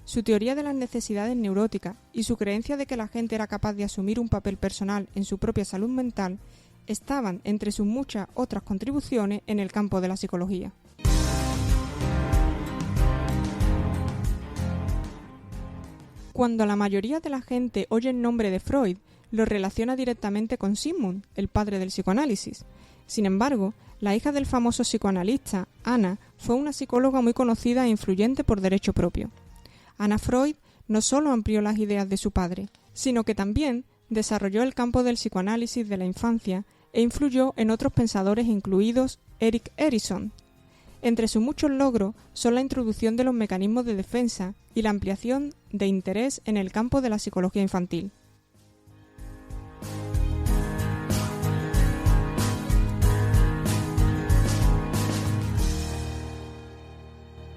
Su teoría de las necesidades neuróticas y su creencia de que la gente era capaz de asumir un papel personal en su propia salud mental estaban entre sus muchas otras contribuciones en el campo de la psicología. Cuando la mayoría de la gente oye el nombre de Freud, lo relaciona directamente con Sigmund, el padre del psicoanálisis. Sin embargo, la hija del famoso psicoanalista, Anna, fue una psicóloga muy conocida e influyente por derecho propio. Anna Freud no solo amplió las ideas de su padre, sino que también desarrolló el campo del psicoanálisis de la infancia e influyó en otros pensadores incluidos Erik Erikson. Entre sus muchos logros son la introducción de los mecanismos de defensa y la ampliación de interés en el campo de la psicología infantil.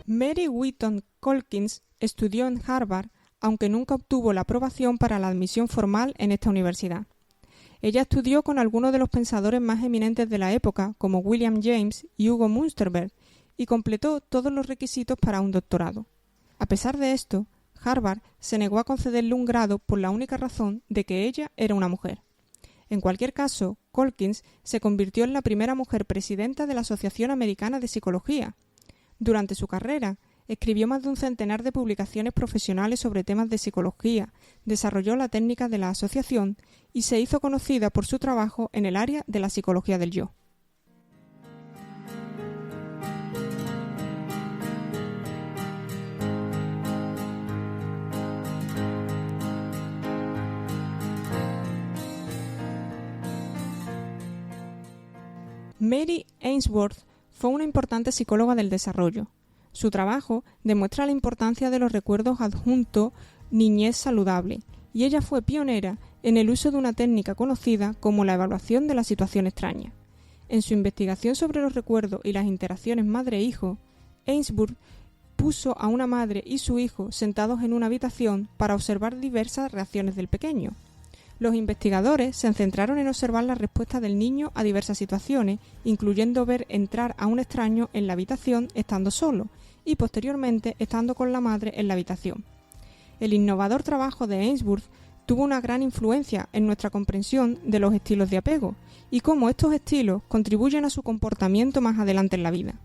Mary Wheaton Colkins estudió en Harvard, aunque nunca obtuvo la aprobación para la admisión formal en esta universidad. Ella estudió con algunos de los pensadores más eminentes de la época, como William James y Hugo Münsterberg, y completó todos los requisitos para un doctorado. A pesar de esto, Harvard se negó a concederle un grado por la única razón de que ella era una mujer. En cualquier caso, Colkins se convirtió en la primera mujer presidenta de la Asociación Americana de Psicología. Durante su carrera, escribió más de un centenar de publicaciones profesionales sobre temas de psicología, desarrolló la técnica de la asociación y se hizo conocida por su trabajo en el área de la psicología del yo. Mary Ainsworth fue una importante psicóloga del desarrollo. Su trabajo demuestra la importancia de los recuerdos adjuntos niñez saludable, y ella fue pionera en el uso de una técnica conocida como la evaluación de la situación extraña. En su investigación sobre los recuerdos y las interacciones madre-hijo, Ainsworth puso a una madre y su hijo sentados en una habitación para observar diversas reacciones del pequeño. Los investigadores se centraron en observar la respuesta del niño a diversas situaciones, incluyendo ver entrar a un extraño en la habitación estando solo y posteriormente estando con la madre en la habitación. El innovador trabajo de Ainsworth tuvo una gran influencia en nuestra comprensión de los estilos de apego y cómo estos estilos contribuyen a su comportamiento más adelante en la vida.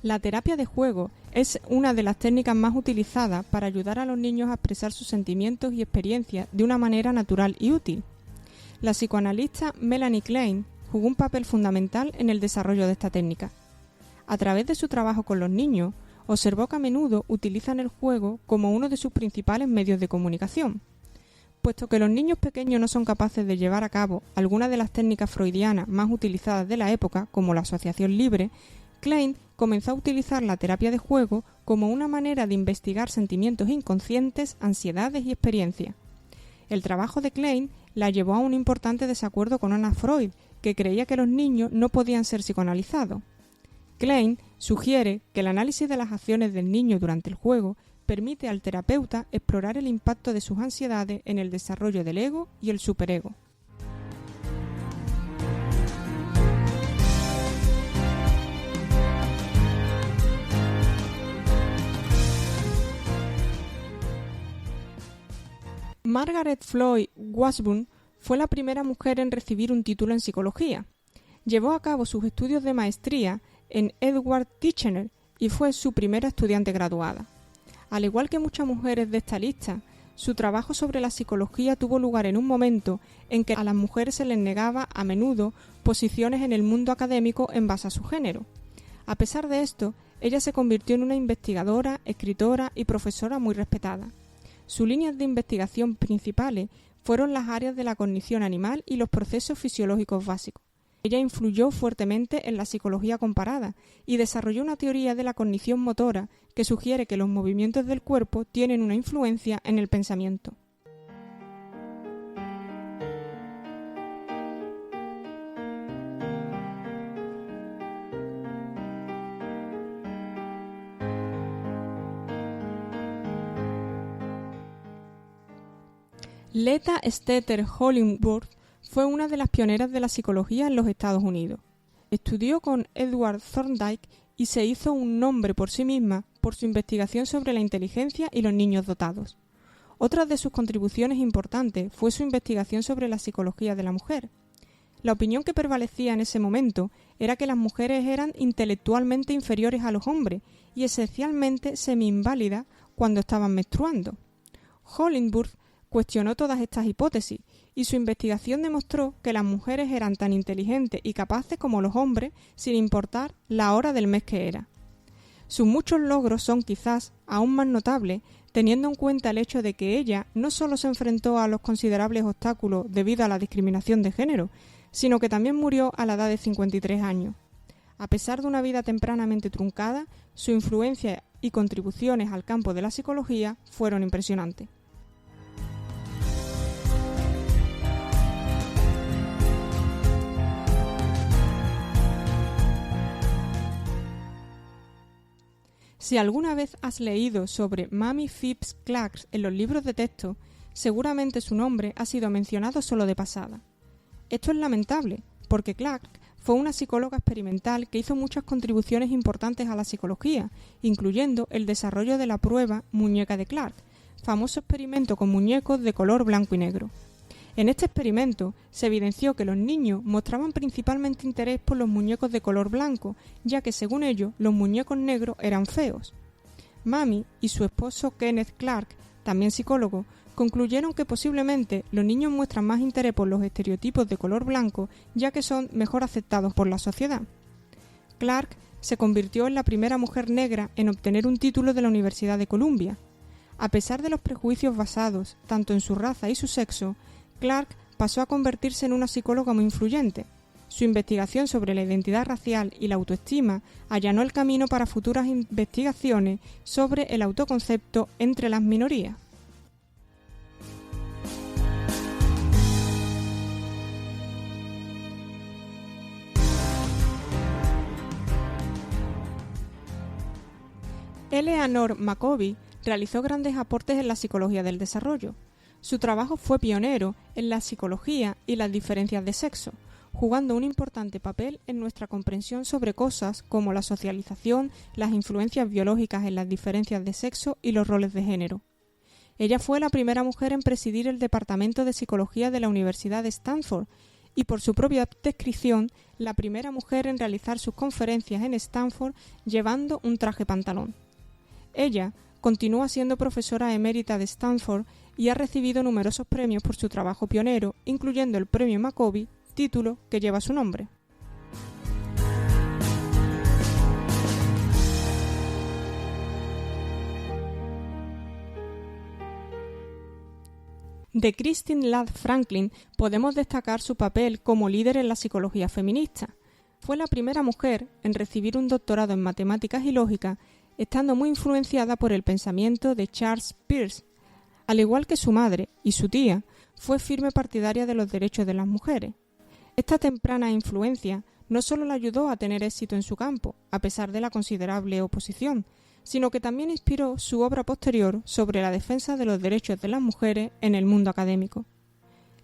La terapia de juego es una de las técnicas más utilizadas para ayudar a los niños a expresar sus sentimientos y experiencias de una manera natural y útil. La psicoanalista Melanie Klein jugó un papel fundamental en el desarrollo de esta técnica. A través de su trabajo con los niños, observó que a menudo utilizan el juego como uno de sus principales medios de comunicación. Puesto que los niños pequeños no son capaces de llevar a cabo algunas de las técnicas freudianas más utilizadas de la época, como la asociación libre, Klein comenzó a utilizar la terapia de juego como una manera de investigar sentimientos inconscientes, ansiedades y experiencias. El trabajo de Klein la llevó a un importante desacuerdo con Anna Freud, que creía que los niños no podían ser psicoanalizados. Klein sugiere que el análisis de las acciones del niño durante el juego permite al terapeuta explorar el impacto de sus ansiedades en el desarrollo del ego y el superego. Margaret Floyd Washburn fue la primera mujer en recibir un título en psicología. Llevó a cabo sus estudios de maestría en Edward Titchener y fue su primera estudiante graduada. Al igual que muchas mujeres de esta lista, su trabajo sobre la psicología tuvo lugar en un momento en que a las mujeres se les negaba a menudo posiciones en el mundo académico en base a su género. A pesar de esto, ella se convirtió en una investigadora, escritora y profesora muy respetada. Sus líneas de investigación principales fueron las áreas de la cognición animal y los procesos fisiológicos básicos. Ella influyó fuertemente en la psicología comparada y desarrolló una teoría de la cognición motora que sugiere que los movimientos del cuerpo tienen una influencia en el pensamiento. Leta Stetter Hollingworth fue una de las pioneras de la psicología en los Estados Unidos. Estudió con Edward Thorndike y se hizo un nombre por sí misma por su investigación sobre la inteligencia y los niños dotados. Otra de sus contribuciones importantes fue su investigación sobre la psicología de la mujer. La opinión que prevalecía en ese momento era que las mujeres eran intelectualmente inferiores a los hombres y esencialmente semi-inválidas cuando estaban menstruando. Hollingworth cuestionó todas estas hipótesis y su investigación demostró que las mujeres eran tan inteligentes y capaces como los hombres sin importar la hora del mes que era. Sus muchos logros son quizás aún más notables teniendo en cuenta el hecho de que ella no solo se enfrentó a los considerables obstáculos debido a la discriminación de género, sino que también murió a la edad de 53 años. A pesar de una vida tempranamente truncada, su influencia y contribuciones al campo de la psicología fueron impresionantes. Si alguna vez has leído sobre Mamie Phipps Clark en los libros de texto, seguramente su nombre ha sido mencionado solo de pasada. Esto es lamentable, porque Clark fue una psicóloga experimental que hizo muchas contribuciones importantes a la psicología, incluyendo el desarrollo de la prueba muñeca de Clark, famoso experimento con muñecos de color blanco y negro. En este experimento se evidenció que los niños mostraban principalmente interés por los muñecos de color blanco, ya que según ellos los muñecos negros eran feos. Mamie y su esposo Kenneth Clark, también psicólogo, concluyeron que posiblemente los niños muestran más interés por los estereotipos de color blanco, ya que son mejor aceptados por la sociedad. Clark se convirtió en la primera mujer negra en obtener un título de la Universidad de Columbia. A pesar de los prejuicios basados tanto en su raza y su sexo, Clark pasó a convertirse en una psicóloga muy influyente. Su investigación sobre la identidad racial y la autoestima allanó el camino para futuras investigaciones sobre el autoconcepto entre las minorías. Eleanor Maccoby realizó grandes aportes en la psicología del desarrollo. Su trabajo fue pionero en la psicología y las diferencias de sexo, jugando un importante papel en nuestra comprensión sobre cosas como la socialización, las influencias biológicas en las diferencias de sexo y los roles de género. Ella fue la primera mujer en presidir el Departamento de Psicología de la Universidad de Stanford y, por su propia descripción, la primera mujer en realizar sus conferencias en Stanford llevando un traje pantalón. Ella continúa siendo profesora emérita de Stanford y ha recibido numerosos premios por su trabajo pionero, incluyendo el Premio Maccoby, título que lleva su nombre. De Christine Ladd Franklin podemos destacar su papel como líder en la psicología feminista. Fue la primera mujer en recibir un doctorado en matemáticas y lógica, estando muy influenciada por el pensamiento de Charles Peirce. Al igual que su madre y su tía, fue firme partidaria de los derechos de las mujeres. Esta temprana influencia no solo la ayudó a tener éxito en su campo, a pesar de la considerable oposición, sino que también inspiró su obra posterior sobre la defensa de los derechos de las mujeres en el mundo académico.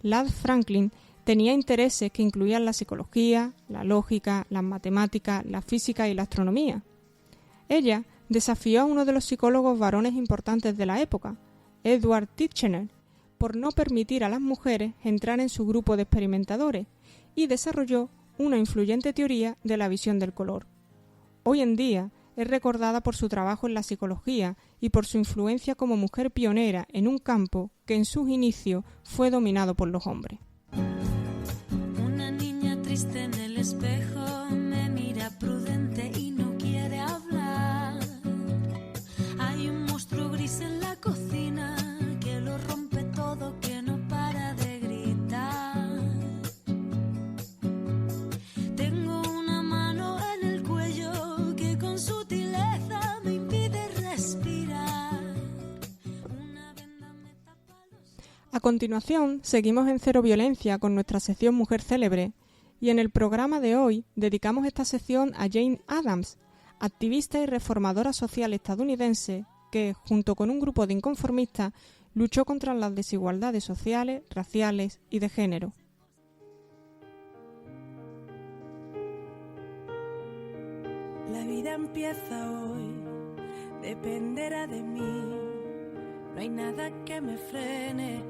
Ladd Franklin tenía intereses que incluían la psicología, la lógica, las matemáticas, la física y la astronomía. Ella desafió a uno de los psicólogos varones importantes de la época, Edward Titchener, por no permitir a las mujeres entrar en su grupo de experimentadores y desarrolló una influyente teoría de la visión del color. Hoy en día es recordada por su trabajo en la psicología y por su influencia como mujer pionera en un campo que en sus inicios fue dominado por los hombres. Una niña triste en el espejo me mira prudente y no quiere hablar. Hay un monstruo gris en la cocina que lo rompe todo, que no para de gritar. Tengo una mano en el cuello que con sutileza me impide respirar. Una venda me tapa los... A continuación, seguimos en Cero Violencia con nuestra sección Mujer Célebre, y en el programa de hoy dedicamos esta sección a Jane Addams, activista y reformadora social estadounidense que, junto con un grupo de inconformistas, luchó contra las desigualdades sociales, raciales y de género. La vida empieza hoy, dependerá de mí. No hay nada que me frene,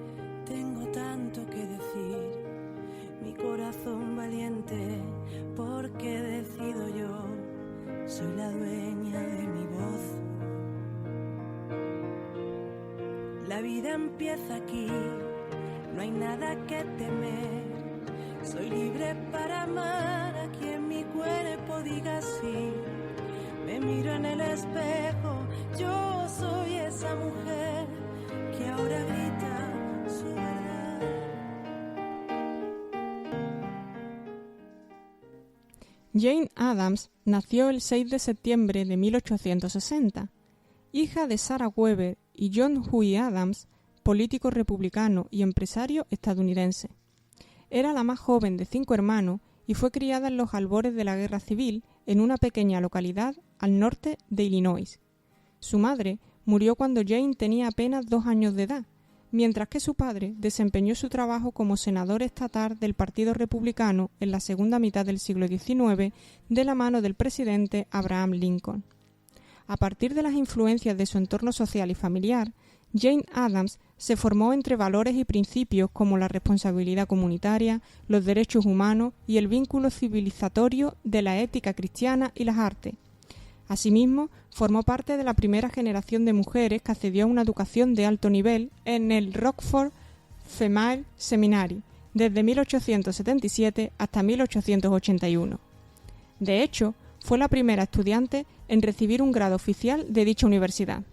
tengo tanto que decir. Mi corazón valiente, porque decido yo, soy la dueña de mi voz. La vida empieza empieza aquí, no hay nada que temer. Soy libre para amar a quien mi cuerpo diga sí. Me miro en el espejo, yo soy esa mujer que ahora grita su verdad. Jane Addams nació el 6 de septiembre de 1860, hija de Sarah Weber y John Huey Addams, político republicano y empresario estadounidense. Era la más joven de 5 hermanos y fue criada en los albores de la Guerra Civil en una pequeña localidad al norte de Illinois. Su madre murió cuando Jane tenía apenas 2 años de edad, mientras que su padre desempeñó su trabajo como senador estatal del Partido Republicano en la segunda mitad del siglo XIX de la mano del presidente Abraham Lincoln. A partir de las influencias de su entorno social y familiar, Jane Addams se formó entre valores y principios como la responsabilidad comunitaria, los derechos humanos y el vínculo civilizatorio de la ética cristiana y las artes. Asimismo, formó parte de la primera generación de mujeres que accedió a una educación de alto nivel en el Rockford Female Seminary, desde 1877 hasta 1881. De hecho, fue la primera estudiante en recibir un grado oficial de dicha universidad.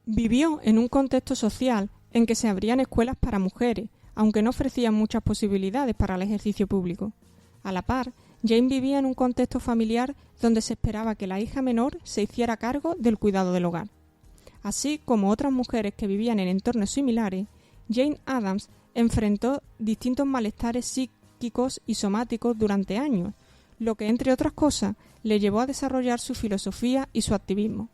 Vivió en un contexto social en que se abrían escuelas para mujeres, aunque no ofrecían muchas posibilidades para el ejercicio público. A la par, Jane vivía en un contexto familiar donde se esperaba que la hija menor se hiciera cargo del cuidado del hogar. Así como otras mujeres que vivían en entornos similares, Jane Addams enfrentó distintos malestares psíquicos y somáticos durante años, lo que, entre otras cosas, le llevó a desarrollar su filosofía y su activismo.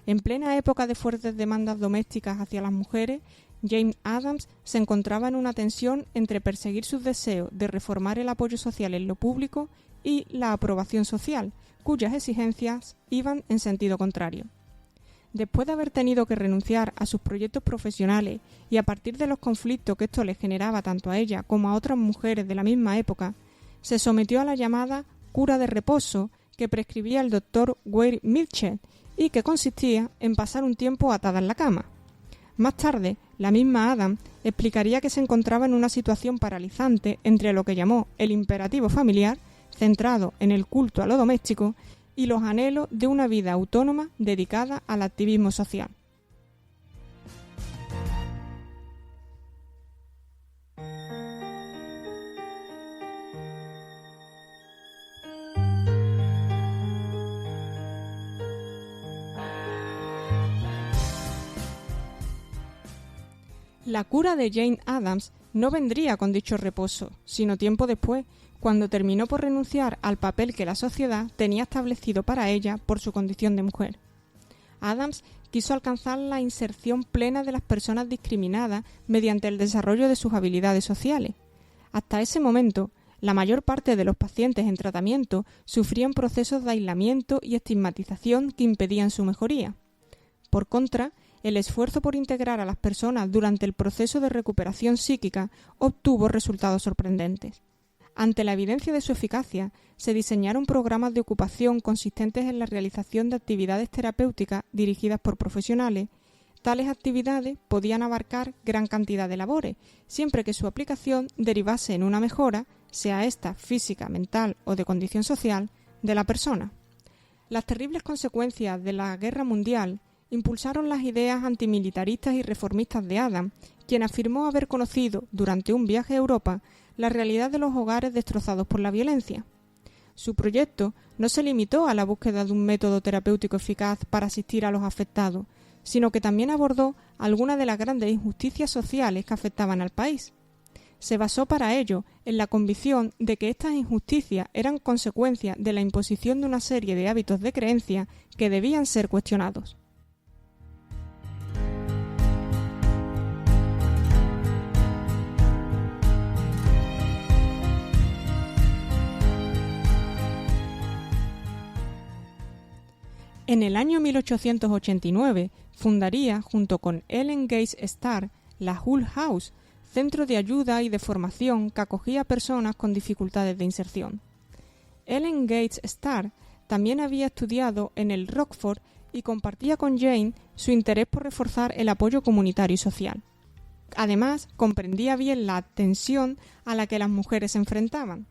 En plena época de fuertes demandas domésticas hacia las mujeres, Jane Addams se encontraba en una tensión entre perseguir sus deseos de reformar el apoyo social en lo público y la aprobación social, cuyas exigencias iban en sentido contrario. Después de haber tenido que renunciar a sus proyectos profesionales y a partir de los conflictos que esto le generaba tanto a ella como a otras mujeres de la misma época, se sometió a la llamada cura de reposo que prescribía el doctor Wade Mitchell y que consistía en pasar un tiempo atada en la cama. Más tarde, la misma Addams explicaría que se encontraba en una situación paralizante entre lo que llamó el imperativo familiar, centrado en el culto a lo doméstico, y los anhelos de una vida autónoma dedicada al activismo social. La cura de Jane Addams no vendría con dicho reposo, sino tiempo después, cuando terminó por renunciar al papel que la sociedad tenía establecido para ella por su condición de mujer. Addams quiso alcanzar la inserción plena de las personas discriminadas mediante el desarrollo de sus habilidades sociales. Hasta ese momento, la mayor parte de los pacientes en tratamiento sufrían procesos de aislamiento y estigmatización que impedían su mejoría. Por contra, el esfuerzo por integrar a las personas durante el proceso de recuperación psíquica obtuvo resultados sorprendentes. Ante la evidencia de su eficacia, se diseñaron programas de ocupación consistentes en la realización de actividades terapéuticas dirigidas por profesionales. Tales actividades podían abarcar gran cantidad de labores, siempre que su aplicación derivase en una mejora, sea esta física, mental o de condición social, de la persona. Las terribles consecuencias de la Guerra Mundial impulsaron las ideas antimilitaristas y reformistas de Addams, quien afirmó haber conocido, durante un viaje a Europa, la realidad de los hogares destrozados por la violencia. Su proyecto no se limitó a la búsqueda de un método terapéutico eficaz para asistir a los afectados, sino que también abordó algunas de las grandes injusticias sociales que afectaban al país. Se basó para ello en la convicción de que estas injusticias eran consecuencia de la imposición de una serie de hábitos de creencia que debían ser cuestionados. En el año 1889 fundaría, junto con Ellen Gates Starr, la Hull House, centro de ayuda y de formación que acogía a personas con dificultades de inserción. Ellen Gates Starr también había estudiado en el Rockford y compartía con Jane su interés por reforzar el apoyo comunitario y social. Además, comprendía bien la tensión a la que las mujeres se enfrentaban.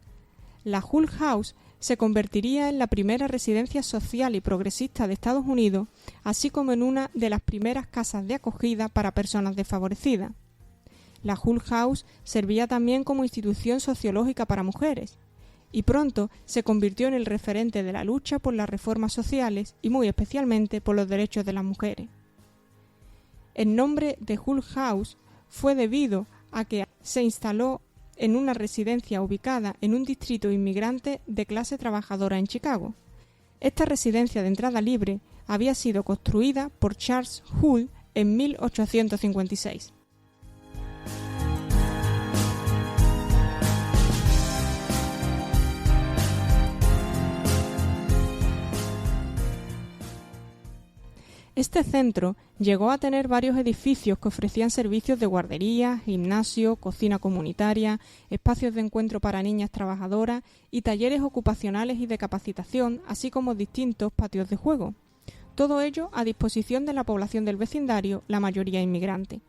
La Hull House se convertiría en la primera residencia social y progresista de Estados Unidos, así como en una de las primeras casas de acogida para personas desfavorecidas. La Hull House servía también como institución sociológica para mujeres, y pronto se convirtió en el referente de la lucha por las reformas sociales y muy especialmente por los derechos de las mujeres. El nombre de Hull House fue debido a que se instaló en una residencia ubicada en un distrito inmigrante de clase trabajadora en Chicago. Esta residencia de entrada libre había sido construida por Charles Hull en 1856. Este centro llegó a tener varios edificios que ofrecían servicios de guardería, gimnasio, cocina comunitaria, espacios de encuentro para niñas trabajadoras y talleres ocupacionales y de capacitación, así como distintos patios de juego. Todo ello a disposición de la población del vecindario, la mayoría inmigrante.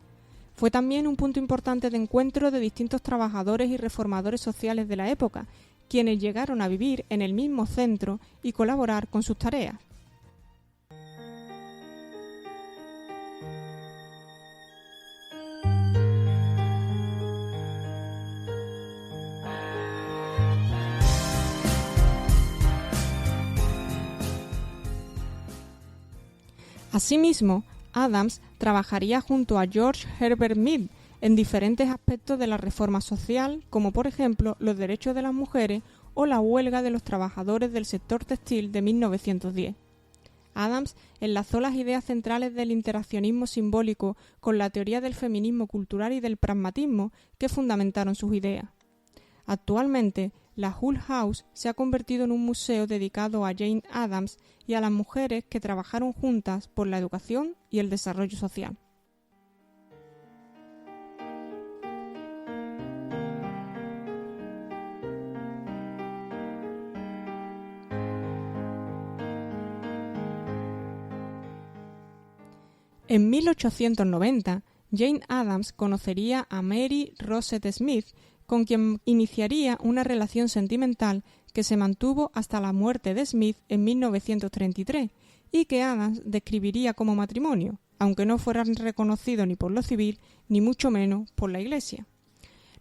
Fue también un punto importante de encuentro de distintos trabajadores y reformadores sociales de la época, quienes llegaron a vivir en el mismo centro y colaborar con sus tareas. Asimismo, Adams trabajaría junto a George Herbert Mead en diferentes aspectos de la reforma social, como por ejemplo los derechos de las mujeres o la huelga de los trabajadores del sector textil de 1910. Adams enlazó las ideas centrales del interaccionismo simbólico con la teoría del feminismo cultural y del pragmatismo que fundamentaron sus ideas. Actualmente, la Hull House se ha convertido en un museo dedicado a Jane Addams y a las mujeres que trabajaron juntas por la educación y el desarrollo social. En 1890, Jane Addams conocería a Mary Rosette Smith, con quien iniciaría una relación sentimental que se mantuvo hasta la muerte de Smith en 1933 y que Adams describiría como matrimonio, aunque no fueran reconocidos ni por lo civil ni mucho menos por la Iglesia.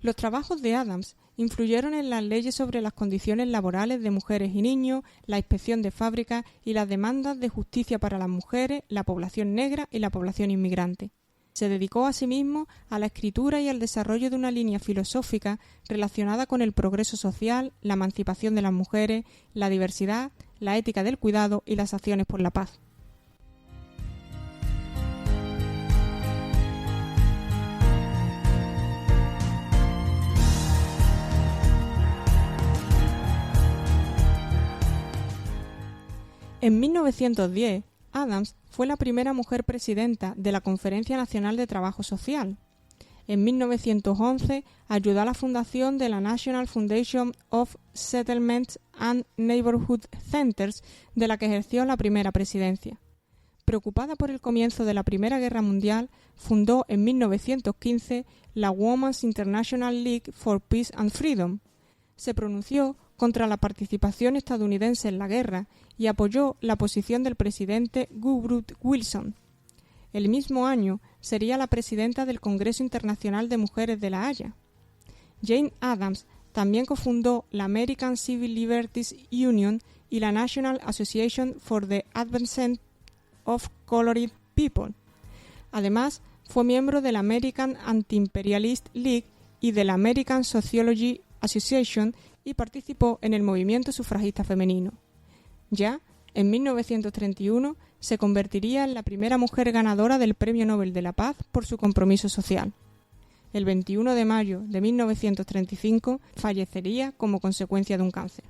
Los trabajos de Adams influyeron en las leyes sobre las condiciones laborales de mujeres y niños, la inspección de fábricas y las demandas de justicia para las mujeres, la población negra y la población inmigrante. Se dedicó asimismo a la escritura y al desarrollo de una línea filosófica relacionada con el progreso social, la emancipación de las mujeres, la diversidad, la ética del cuidado y las acciones por la paz. En 1910, Adams fue la primera mujer presidenta de la Conferencia Nacional de Trabajo Social. En 1911 ayudó a la fundación de la National Foundation of Settlements and Neighborhood Centers, de la que ejerció la primera presidencia. Preocupada por el comienzo de la Primera Guerra Mundial, fundó en 1915 la Women's International League for Peace and Freedom. Se pronunció contra la participación estadounidense en la guerra y apoyó la posición del presidente Woodrow Wilson. El mismo año sería la presidenta del Congreso Internacional de Mujeres de La Haya. Jane Addams también cofundó la American Civil Liberties Union y la National Association for the Advancement of Colored People. Además, fue miembro de la American Anti-Imperialist League y de la American Sociology Association y participó en el movimiento sufragista femenino. Ya en 1931 se convertiría en la primera mujer ganadora del Premio Nobel de la Paz por su compromiso social. El 21 de mayo de 1935 fallecería como consecuencia de un cáncer.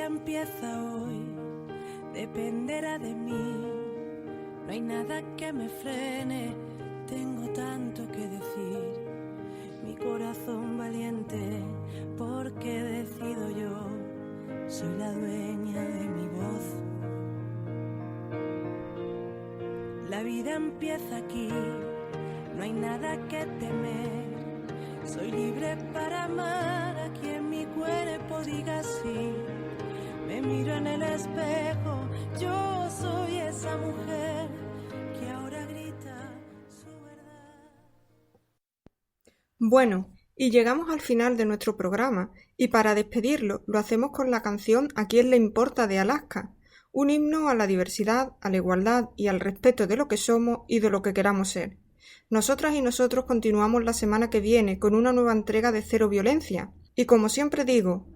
vida empieza hoy, dependerá de mí. No hay nada que me frene, tengo tanto que decir. Mi corazón valiente, porque decido yo, soy la dueña de mi voz. La vida empieza aquí, no hay nada que temer. Soy libre para amar a quien mi cuerpo diga sí. Me miro en el espejo, yo soy esa mujer que ahora grita su verdad. Bueno, y llegamos al final de nuestro programa, y para despedirlo lo hacemos con la canción ¿A quién le importa? De Alaska, un himno a la diversidad, a la igualdad y al respeto de lo que somos y de lo que queramos ser. Nosotras y nosotros continuamos la semana que viene con una nueva entrega de Cero Violencia, y como siempre digo,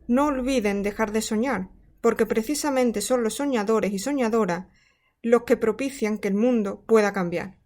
no olviden dejar de soñar, porque precisamente son los soñadores y soñadoras los que propician que el mundo pueda cambiar.